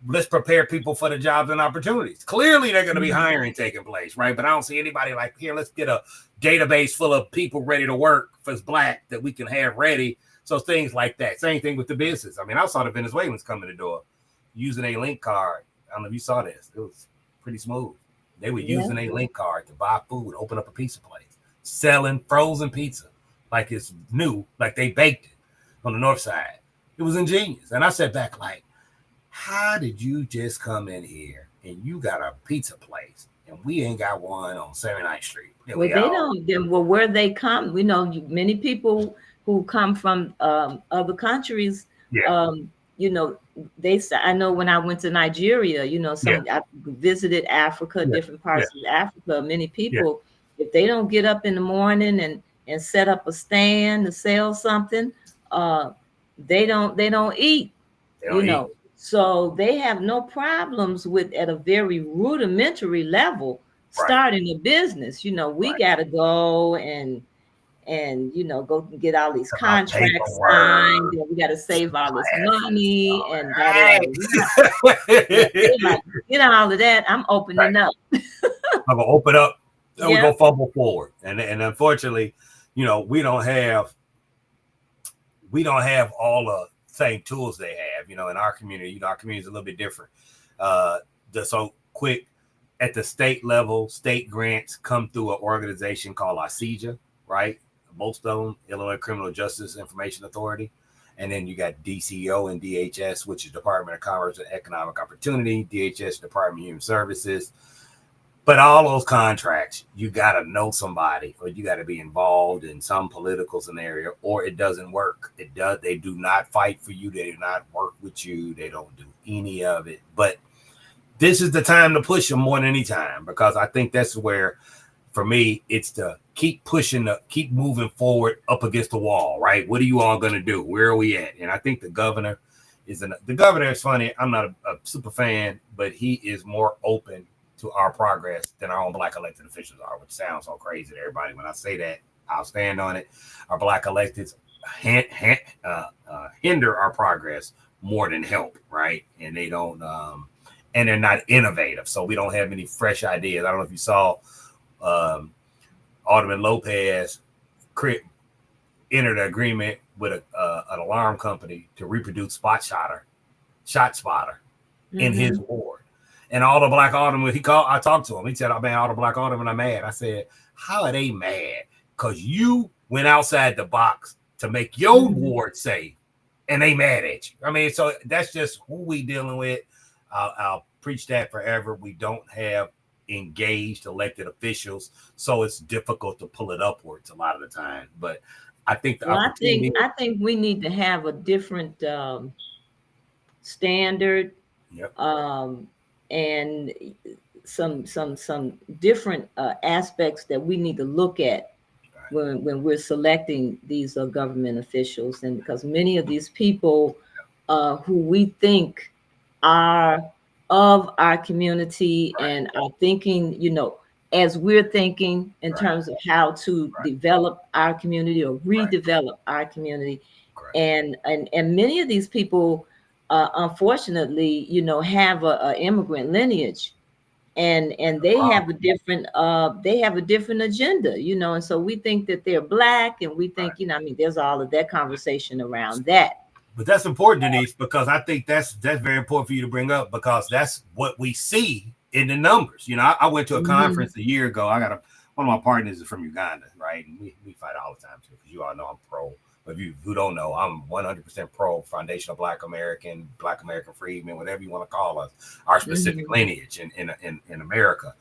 Let's prepare people for the jobs and opportunities. Clearly, they're going to be hiring taking place, right? But I don't see anybody like, here, let's get a database full of people ready to work for Black that we can have ready. So things like that. Same thing with the business. I mean, I saw the Venezuelans come to the door using a link card. I don't know if you saw this. It was pretty smooth. They were
Yeah.
using a link card to buy food, open up a pizza place, selling frozen pizza like it's new, like they baked it on the north side. It was ingenious. And I sat back like, how did you just come in here and you got a pizza place and we ain't got one on 79th Street?
Well, they don't. Then, well, where they come, we know many people who come from other countries.
Yeah.
Um, they say. I know when I went to Nigeria,
Yeah.
I visited Africa,
Yeah.
different
Yeah.
parts of Africa. Many
Yeah.
people, if they don't get up in the morning and set up a stand to sell something, they don't eat.
They
you
don't eat.
know so they have no problems with, at a very rudimentary level,
Right.
starting a business. We
Right.
got to go and go and get all these
About
contracts signed,
paperwork,
and we got to save all this
classes, and
money
all
and da da da
that.
da. Yeah, they
Right.
like, get all of that. I'm
Right.
opening up.
I'm gonna open up and we
Yeah.
go fumble forward. And unfortunately, we don't have all the same tools they have, in our community. Our community is a little bit different. Just so quick, at the state level, state grants come through an organization called ICEJA, right? Most of them, Illinois Criminal Justice Information Authority. And then you got DCO and DHS, which is Department of Commerce and Economic Opportunity, DHS, Department of Human Services. But all those contracts, you got to know somebody, or you got to be involved in some political scenario, or it doesn't work. They do not fight for you. They do not work with you. They don't do any of it. But this is the time to push them more than any time, because I think that's where, for me, it's to keep pushing, keep moving forward up against the wall, right? What are you all going to do? Where are we at? And I think the governor is funny. I'm not a super fan, but he is more open to our progress than our own Black elected officials are, which sounds so crazy to everybody. When I say that, I'll stand on it. Our Black electeds hinder our progress more than help, right? And they don't, and they're not innovative. So we don't have any fresh ideas. I don't know if you saw Alderman Lopez entered an agreement with an alarm company to reproduce shot spotter in his ward. And all the Black aldermen, I talked to him. He said, "Oh man, all the Black aldermen are mad." I said, "How are they mad? Because you went outside the box to make your ward safe, and they mad at you." I mean, so that's just who we dealing with. I'll preach that forever. We don't have engaged elected officials, so it's difficult to pull it upwards a lot of the time. But I think the opportunity.
I think we need to have a different standard.
Yep.
and some different aspects that we need to look at when we're selecting these government officials, and because many of these people who we think are of our community
Right.
and are thinking, as we're thinking in
Right.
terms of how to
Right.
develop our community or
Right.
redevelop our community,
Correct.
and many of these people, unfortunately, have a immigrant lineage, and they have a different agenda, and so we think that they're black, and we
Right.
think, I mean, there's all of that conversation around that.
But that's important, Denise, because I think that's very important for you to bring up, because that's what we see in the numbers. I went to a
Hmm.
conference a year ago. I got one of my partners is from Uganda, right? And we fight all the time too, because you all know I'm pro. But if you who don't know, I'm 100% pro foundational Black American freedmen, whatever you want to call us, our specific
Hmm.
lineage in America.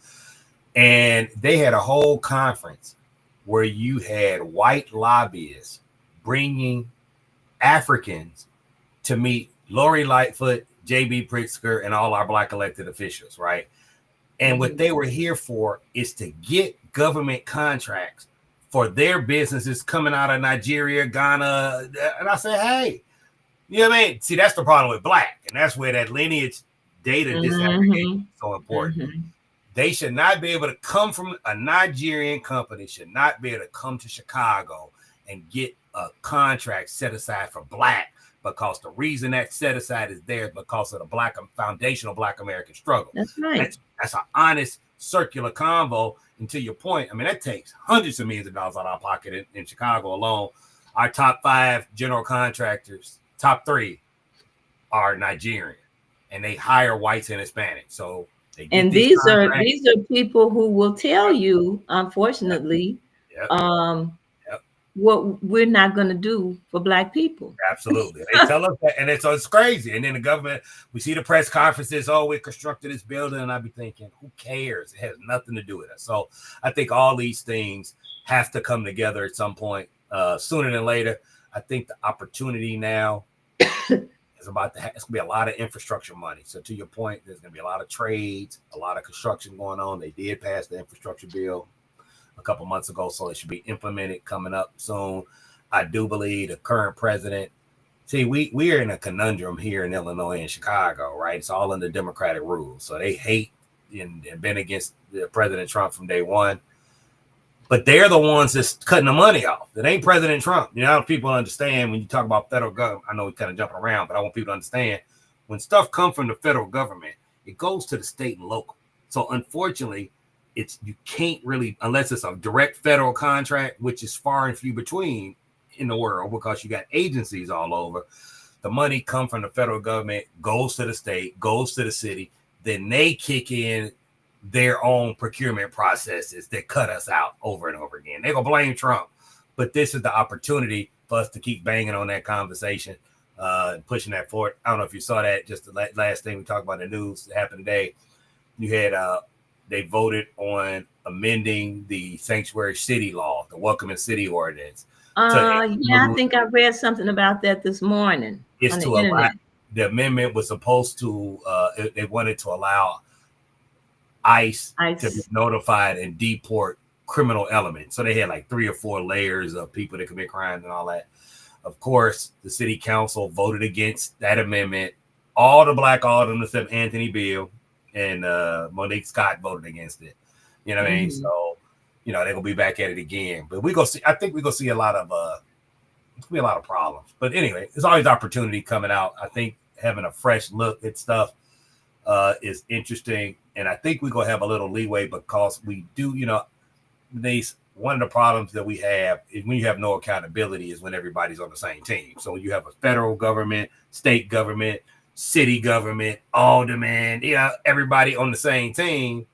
And they had a whole conference where you had white lobbyists bringing Africans to meet Lori Lightfoot, J.B. Pritzker, and all our Black elected officials, right? And what
Hmm.
they were here for is to get government contracts for their businesses coming out of Nigeria, Ghana. And I said, hey, you know what I mean? See, that's the problem with Black. And that's where that lineage data disaggregation
Hmm.
is so important.
Hmm.
They should not be able to come from a Nigerian company, should not be able to come to Chicago and get a contract set aside for Black, because the reason that set aside is there is because of the Black foundational Black American struggle.
That's right.
That's an honest circular convo. And to your point, I mean, that takes hundreds of millions of dollars out of our pocket in Chicago alone. Our top 5 general contractors, top 3 are Nigerian, and they hire whites and Hispanics. So they get
And
these
these are
contracts.
these are people who will tell you, unfortunately,
Yep.
um,
Yep.
what we're not going to do for Black people.
Absolutely. They tell us that, and it's crazy. And then the government, we see the press conferences, oh, we constructed this building, and I'd be thinking, who cares? It has nothing to do with us. So I think all these things have to come together at some point, sooner than later. I think the opportunity now is about to it's gonna be a lot of infrastructure money. So to your point, there's gonna be a lot of trades, a lot of construction going on. They did pass the infrastructure bill a couple months ago, so it should be implemented coming up soon. I do believe the current president. See, we are in a conundrum here in Illinois and Chicago, right? It's all under Democratic rules, so they hate and been against President Trump from day one. But they're the ones that's cutting the money off. It ain't President Trump. People understand when you talk about federal government. I know we're kind of jumping around, but I want people to understand when stuff comes from the federal government, it goes to the state and local. So unfortunately, you can't really, unless it's a direct federal contract, which is far and few between in the world, because you got agencies all over. The money comes from the federal government, goes to the state, goes to the city, then they kick in their own procurement processes that cut us out over and over again. They're gonna blame Trump, but this is the opportunity for us to keep banging on that conversation, pushing that forward. I don't know if you saw that. Just the last thing we talked about in the news that happened today. You had they voted on amending the sanctuary city law, the welcoming city ordinance.
Yeah, I think I read something about that this morning
It's
on the
to allow.
internet.
The amendment was supposed to. They wanted to allow ICE to be
ICE.
notified and deport criminal elements. So they had like 3 or 4 layers of people that commit crimes and all that. Of course, the city council voted against that amendment. All the Black aldermen except Anthony Beale and Monique Scott voted against it. You know what I mean?
Hmm.
So, they're gonna be back at it again. But we go see. I think we're gonna see a lot of it's gonna be a lot of problems. But anyway, there's always opportunity coming out. I think having a fresh look at stuff is interesting, and I think we're gonna have a little leeway because we do. One of the problems that we have is when you have no accountability is when everybody's on the same team. So when you have a federal government, state government, city government, alderman, everybody on the same team,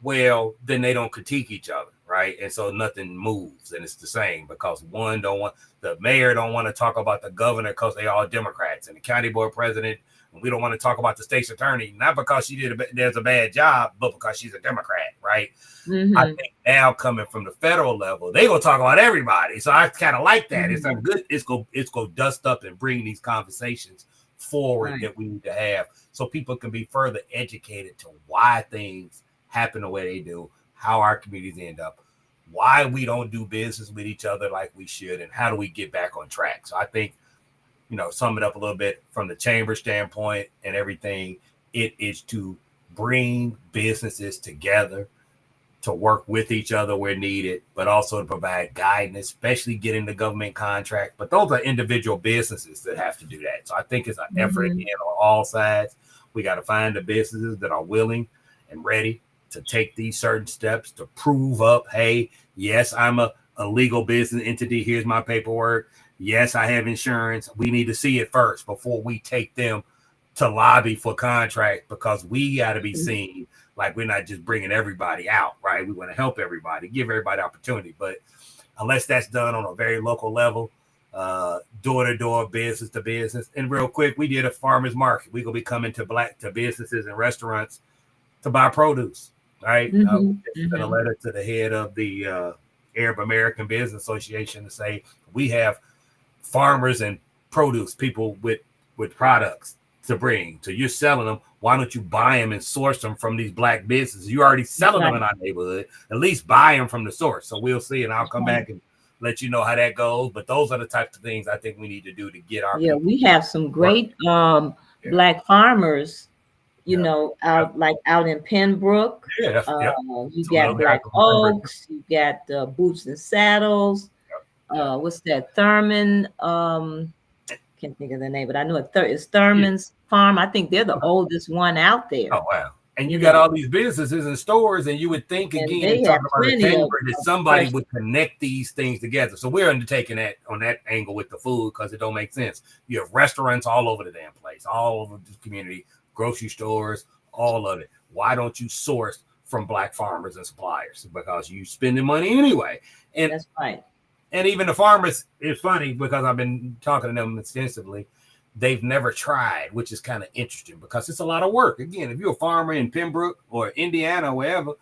well, then they don't critique each other, right? And so nothing moves, and it's the same because the mayor don't want to talk about the governor because they all Democrats, and the county board president, we don't want to talk about the state's attorney, not because she there's a bad job, but because she's a Democrat, right? I
Hmm.
think now coming from the federal level, they gonna talk about everybody. So I kind of like that. It's
Hmm.
good. It's go dust up and bring these conversations forward
Right.
that we need to have so people can be further educated to why things happen the way they do, how our communities end up, why we don't do business with each other like we should, and how do we get back on track. So I think, sum it up a little bit from the chamber standpoint and everything, it is to bring businesses together to work with each other where needed, but also to provide guidance, especially getting the government contract. But those are individual businesses that have to do that. So I think it's an effort
Mhm.
again on all sides. We got to find the businesses that are willing and ready to take these certain steps to prove up, hey, yes, I'm a legal business entity. Here's my paperwork. Yes, I have insurance. We need to see it first before we take them to lobby for contract, because we got to be seen like we're not just bringing everybody out, right? We want to help everybody, give everybody opportunity. But unless that's done on a very local level, door to door, business to business. And real quick, we did a farmers market. We're gonna be coming to businesses and restaurants to buy produce, right?
Mhm.
Sent a
Mhm.
letter to the head of the Arab American Business Association to say we have farmers and produce people with products to bring. So you're selling them. Why don't you buy them and source them from these black businesses? You're already selling them
Right.
in our neighborhood. At least buy them from the source. So we'll see, and I'll come
Right.
back and let you know how that goes. But those are the types of things I think we need to do to get our
Yeah,
people
we have some
working.
great
Yeah,
black farmers,
yeah, yep,
out in Pembroke.
yeah. Yep.
You
Some of
got
those guys
Black
from Pembroke.
Oaks, you got Boots and Saddles.
Yep.
What's that? Thurman. Can't think of the name, but I know it's
Yeah.
Thurman's Farm. I think they're the oldest one out there,
Oh wow. And you
you
got
know,
all these businesses and stores, and you would think
and
again,
they have
talking about a
plenty
chamber, that
of
somebody
fresh.
would connect these things together. So we're undertaking that on that angle with the food because it don't make sense. You have restaurants all over the damn place, all over the community, grocery stores, all of it. Why don't you source from black farmers and suppliers? Because you spending money anyway. And
That's right.
and even the farmers, it's funny because I've been talking to them extensively. They've never tried, which is kind of interesting because it's a lot of work. Again, if you're a farmer in Pembroke or Indiana, or wherever,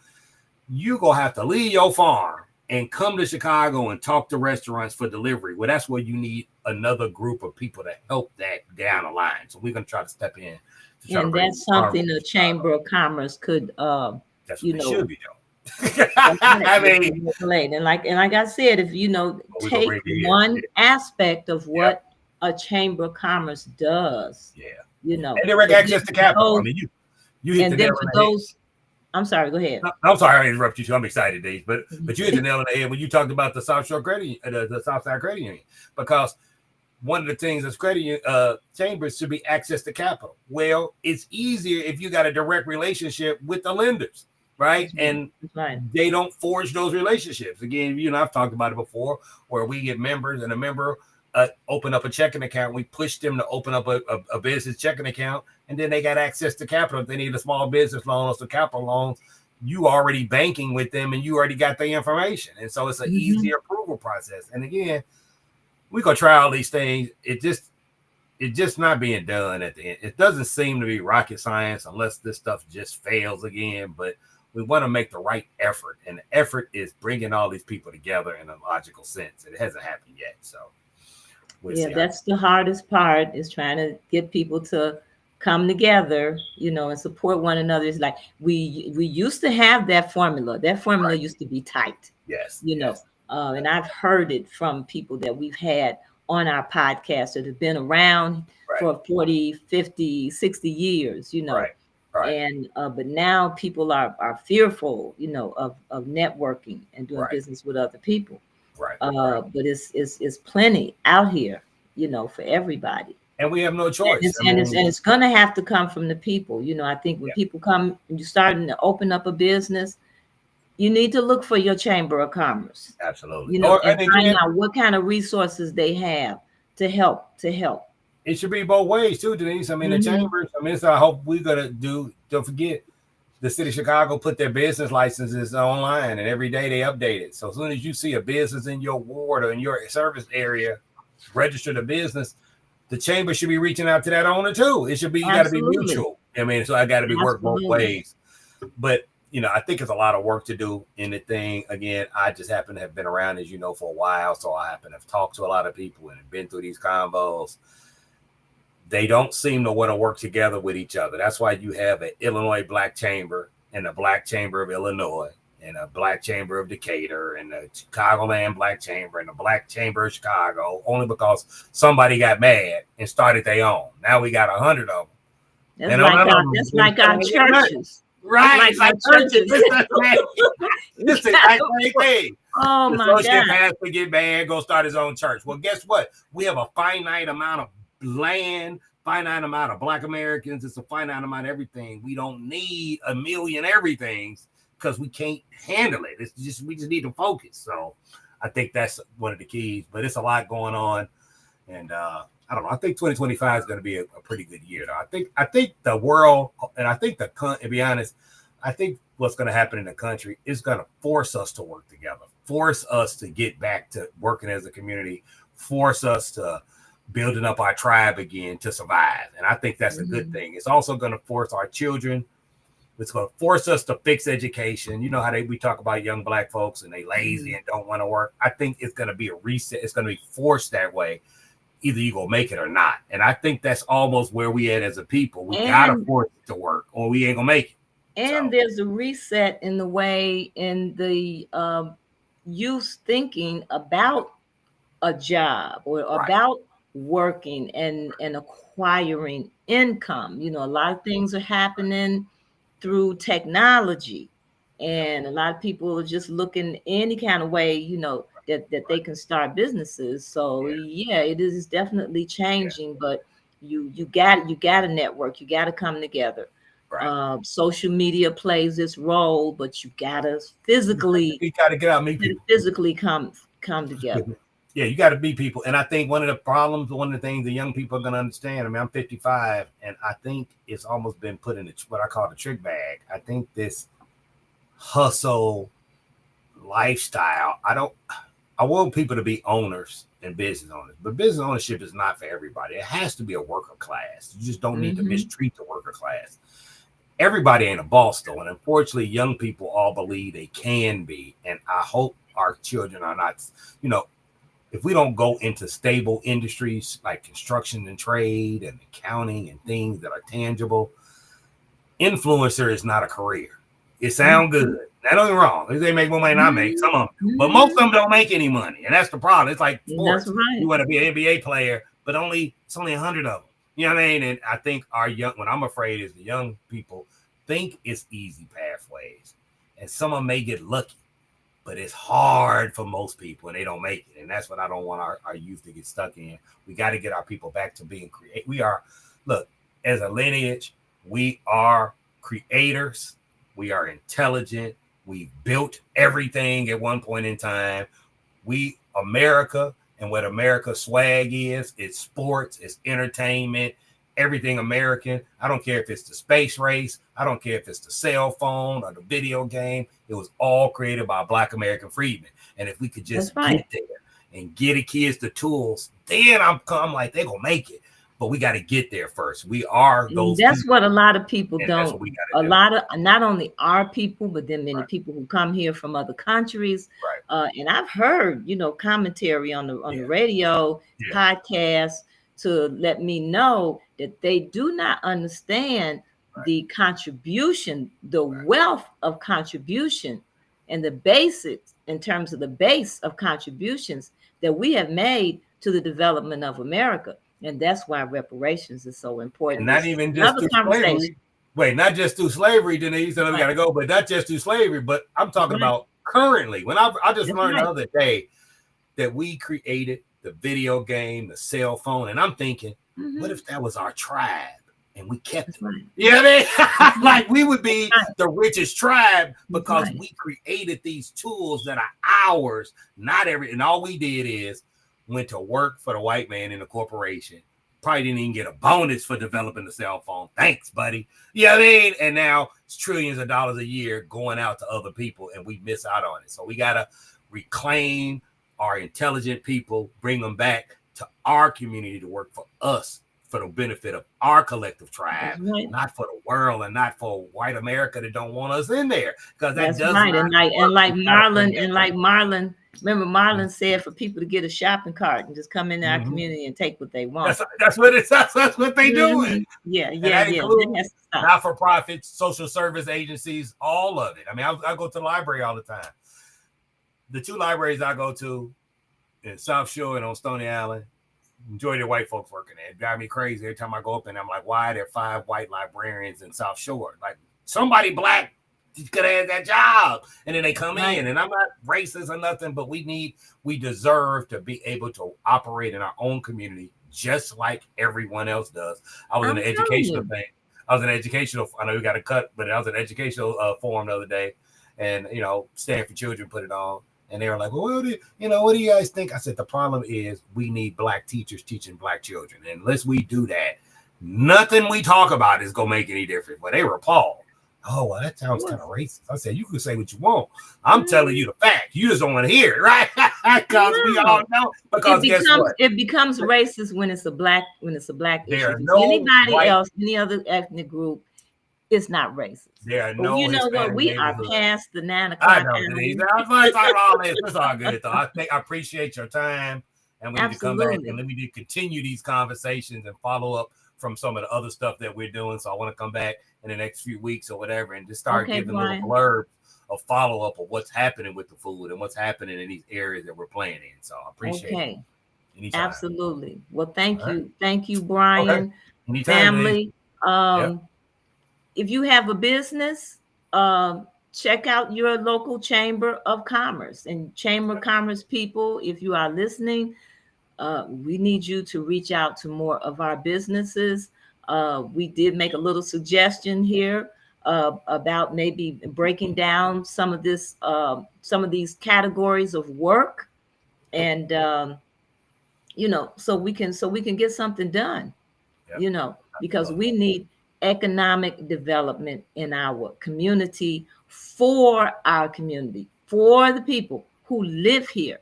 you're going to have to leave your farm and come to Chicago and talk to restaurants for delivery. Well, that's where you need another group of people to help that down the line. So we're going to try to step in to try to
And
bring
that's
farmers
something
to
the
Chicago.
Chamber of Commerce could,
That's what
you
they should
know,
be doing.
that's right,
I
they could
mean,
regulate. And like I said, if
we're going to
take
bring it here.
one aspect of
Yep.
what a Chamber of Commerce does,
Yeah.
you know,
And direct
but then
access to
for
capital. I
those,
mean, you hit the
and
nail
then
on
for
the head.
those, I'm sorry, go ahead.
I'm sorry I interrupt you too. I'm excited, Dave, but you hit the nail on the head when you talked about the South Shore Credit, the South Side Credit Union, because one of the things that's credit chambers should be access to capital. Well, it's easier if you got a direct relationship with the lenders, right?
That's right.
And
That's right.
they don't forge those relationships. Again, you and I've talked about it before, where we get members and a member open up a checking account. We push them to open up a business checking account, and then they got access to capital. If they need a small business loan or some capital loans, you already banking with them and you already got the information. And so it's an
Hmm.
easier approval process. And again, we gonna try all these things. It just not being done at the end. It doesn't seem to be rocket science unless this stuff just fails again. But we want to make the right effort, and the effort is bringing all these people together in a logical sense. It hasn't happened yet, so we'll
Yeah,
see how.
that's the hardest part is trying to get people to come together, and support one another. It's like we used to have that formula. That formula
Right.
used to be tight,
Yes.
you know.
Yes.
And I've heard it from people that we've had on our podcast that have been around
Right.
for 40, 50, 60 years,
Right. Right.
and but now people are fearful, of networking and doing
Right.
business with other people.
Right. Right.
But it's plenty out here, for everybody.
And we have no
And
choice.
it's
I
and it's
mean,
and it's gonna have to come from the people. I think when
yeah,
people come and you're starting to open up a business, you need to look for your chamber of commerce,
absolutely. Or
and
and
find
again,
out what kind of resources they have to help.
it should be both ways too, Denise. I mean, the
Hmm.
chambers. I mean, so I hope we're gonna do. Don't forget, the city of Chicago put their business licenses online, and every day they update it. So as soon as you see a business in your ward or in your service area register the business, the chamber should be reaching out to that owner too. It should be, you got to be
Absolutely,
mutual. I mean, so I got to be worked both
absolutely.
ways. But I think it's a lot of work to do in the thing. Again, I just happen to have been around, as you know, for a while, so I happen to have talked to a lot of people and been through these convos. they don't seem to want to work together with each other. That's why you have an Illinois Black Chamber and a Black Chamber of Illinois and a Black Chamber of Decatur and the Chicagoland Black Chamber and the Black Chamber of Chicago, only because somebody got mad and started their own. Now we got 100 of them.
That's like our churches.
Right. It's like churches. It's the same thing.
Oh
the
my God.
Pastor get mad, go start his own church. Well, guess what? We have a finite amount of land, finite amount of Black Americans. It's a finite amount of everything. We don't need a million everythings because we can't handle it. It's just we just need to focus. So I think that's one of the keys. But it's a lot going on, and I don't know. I think 2025 is going to be a pretty good year. Though. I think the world, and I think to be honest, I think what's going to happen in the country is going to force us to work together, force us to get back to working as a community, force us to building up our tribe again to survive. And I think that's a good thing. It's also going to force our children. It's going to force us to fix education. You know how we talk about young Black folks and they lazy and don't want to work. I think it's going to be a reset. It's going to be forced that way. Either you gonna make it or not. And I think that's almost where we at as a people. We gotta force it to work or we ain't gonna make it.
And there's a reset in the way in the youth thinking about a job or about working and acquiring income. You know, a lot of things are happening through technology. And a lot of people are just looking any kind of way, you know, that they can start businesses. So yeah, it is definitely changing, but you got to network, you got to come together. Social media plays this role, but you got to physically
get out, meet people.
Physically come together.
Yeah, you got to meet people. And I think one of the things the young people are going to understand, I mean, I'm 55 and I think it's almost been put in what I call the trick bag. I think this hustle lifestyle, I want people to be owners and business owners, but business ownership is not for everybody. It has to be a worker class. You just don't need to mistreat the worker class. Everybody ain't a boss though, and unfortunately, young people all believe they can be. And I hope our children are not. You know, if we don't go into stable industries like construction and trade and accounting and things that are tangible, influencer is not a career. It sounds good. Now, don't get me wrong. They make more money than I make, some of them. But most of them don't make any money. And that's the problem. It's like sports.
That's right.
You want to be an NBA player, but it's only 100 of them. You know what I mean? And I think what I'm afraid is the young people think it's easy pathways. And some of them may get lucky, but it's hard for most people and they don't make it. And that's what I don't want our youth to get stuck in. We got to get our people back to being creative. Look, as a lineage, we are creators. We are intelligent. We built everything at one point in time. America, and what America's swag is, it's sports, it's entertainment, everything American. I don't care if it's the space race. I don't care if it's the cell phone or the video game. It was all created by Black American freedmen. And if we could just get there and get the kids the tools, then I'm like, they're going to make it. But we got to get there first. We are those.
That's what a lot of people don't.
A
lot of not only our people, but then many people who come here from other countries. And I've heard, commentary on the radio, podcasts to let me know that they do not understand the contribution, the wealth of contribution, and the basics in terms of the base of contributions that we have made to the development of America. And that's why reparations is so important.
And not even just through slavery. Wait, not just through slavery, Denise, we got to go, but not just through slavery, but I'm talking about currently. When I just learned the other day that we created the video game, the cell phone, and I'm thinking, what if that was our tribe and we kept it? You know what I mean? Like we would be the richest tribe because we created these tools that are ours, and all we did is went to work for the white man in the corporation. Probably didn't even get a bonus for developing the cell phone. Thanks, buddy. You know what I mean? And now it's trillions of dollars a year going out to other people and we miss out on it. So we got to reclaim our intelligent people, bring them back to our community to work for us, for the benefit of our collective tribe, not for the world and not for white America that don't want us in there. Because that's
right. And like Marlon Remember, Marlon said for people to get a shopping cart and just come into our
Mm-hmm.
community and take what they want.
That's what it's that's what they doing.
Mm-hmm. Yeah,
And
yeah,
that
yeah.
includes not-for-profits, social service agencies, all of it. I mean, I go to the library all the time. The two libraries I go to in South Shore and on Stony Island, majority of white folks working there. It drives me crazy every time I go up and I'm like, why are there 5 white librarians in South Shore? Like, somebody black could have had that job. And then they come in, and I'm not racist or nothing, but we deserve to be able to operate in our own community just like everyone else does. I was in an educational thing. I know we got a cut, but I was in an educational forum the other day, and Stanford Children put it on. And they were like, well, what do you guys think? I said, the problem is we need black teachers teaching black children. And unless we do that, nothing we talk about is going to make any difference. But they were appalled. Oh, well, that sounds kind of racist. I said, you can say what you want. I'm telling you the fact. You just don't want to hear it, right? Because we all know. Because guess what?
It becomes racist when it's a black issue.
No
anybody else, any other ethnic group, it's not racist.
There are no.
You know what? We are past the 9 o'clock.
I know, Denise. I was like, all this. It's all good, though. I appreciate your time, and we need to come back and let me continue these conversations and follow up from some of the other stuff that we're doing. So I want to come back in the next few weeks or whatever, and just start giving little blurbs of follow up of what's happening with the food and what's happening in these areas that we're playing in. So I appreciate it. Anytime.
Absolutely. Well, thank you, Brian.
Okay. Anytime,
family. If you have a business, check out your local Chamber of Commerce and Chamber of Commerce people. If you are listening, we need you to reach out to more of our businesses. We did make a little suggestion here about maybe breaking down some of these categories of work, and so we can get something done. Because we need economic development in our community, for our community, for the people who live here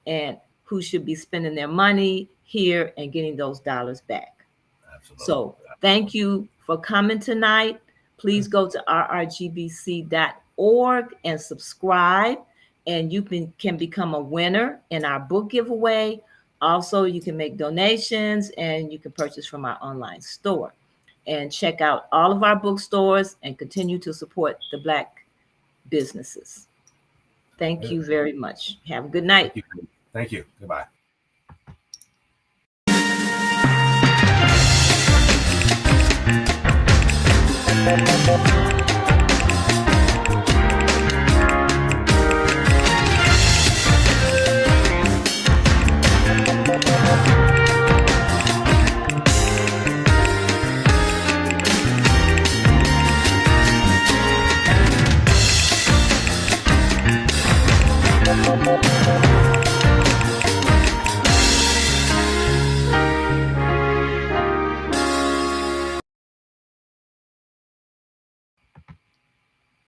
and who should be spending their money here and getting those dollars back. Absolutely. So thank you for coming tonight. Please go to rrgbc.org and subscribe, and you can become a winner in our book giveaway. Also, you can make donations and you can purchase from our online store. And check out all of our bookstores and continue to support the Black businesses. Thank you very much. Have a good night.
Thank you. Goodbye. Thank you.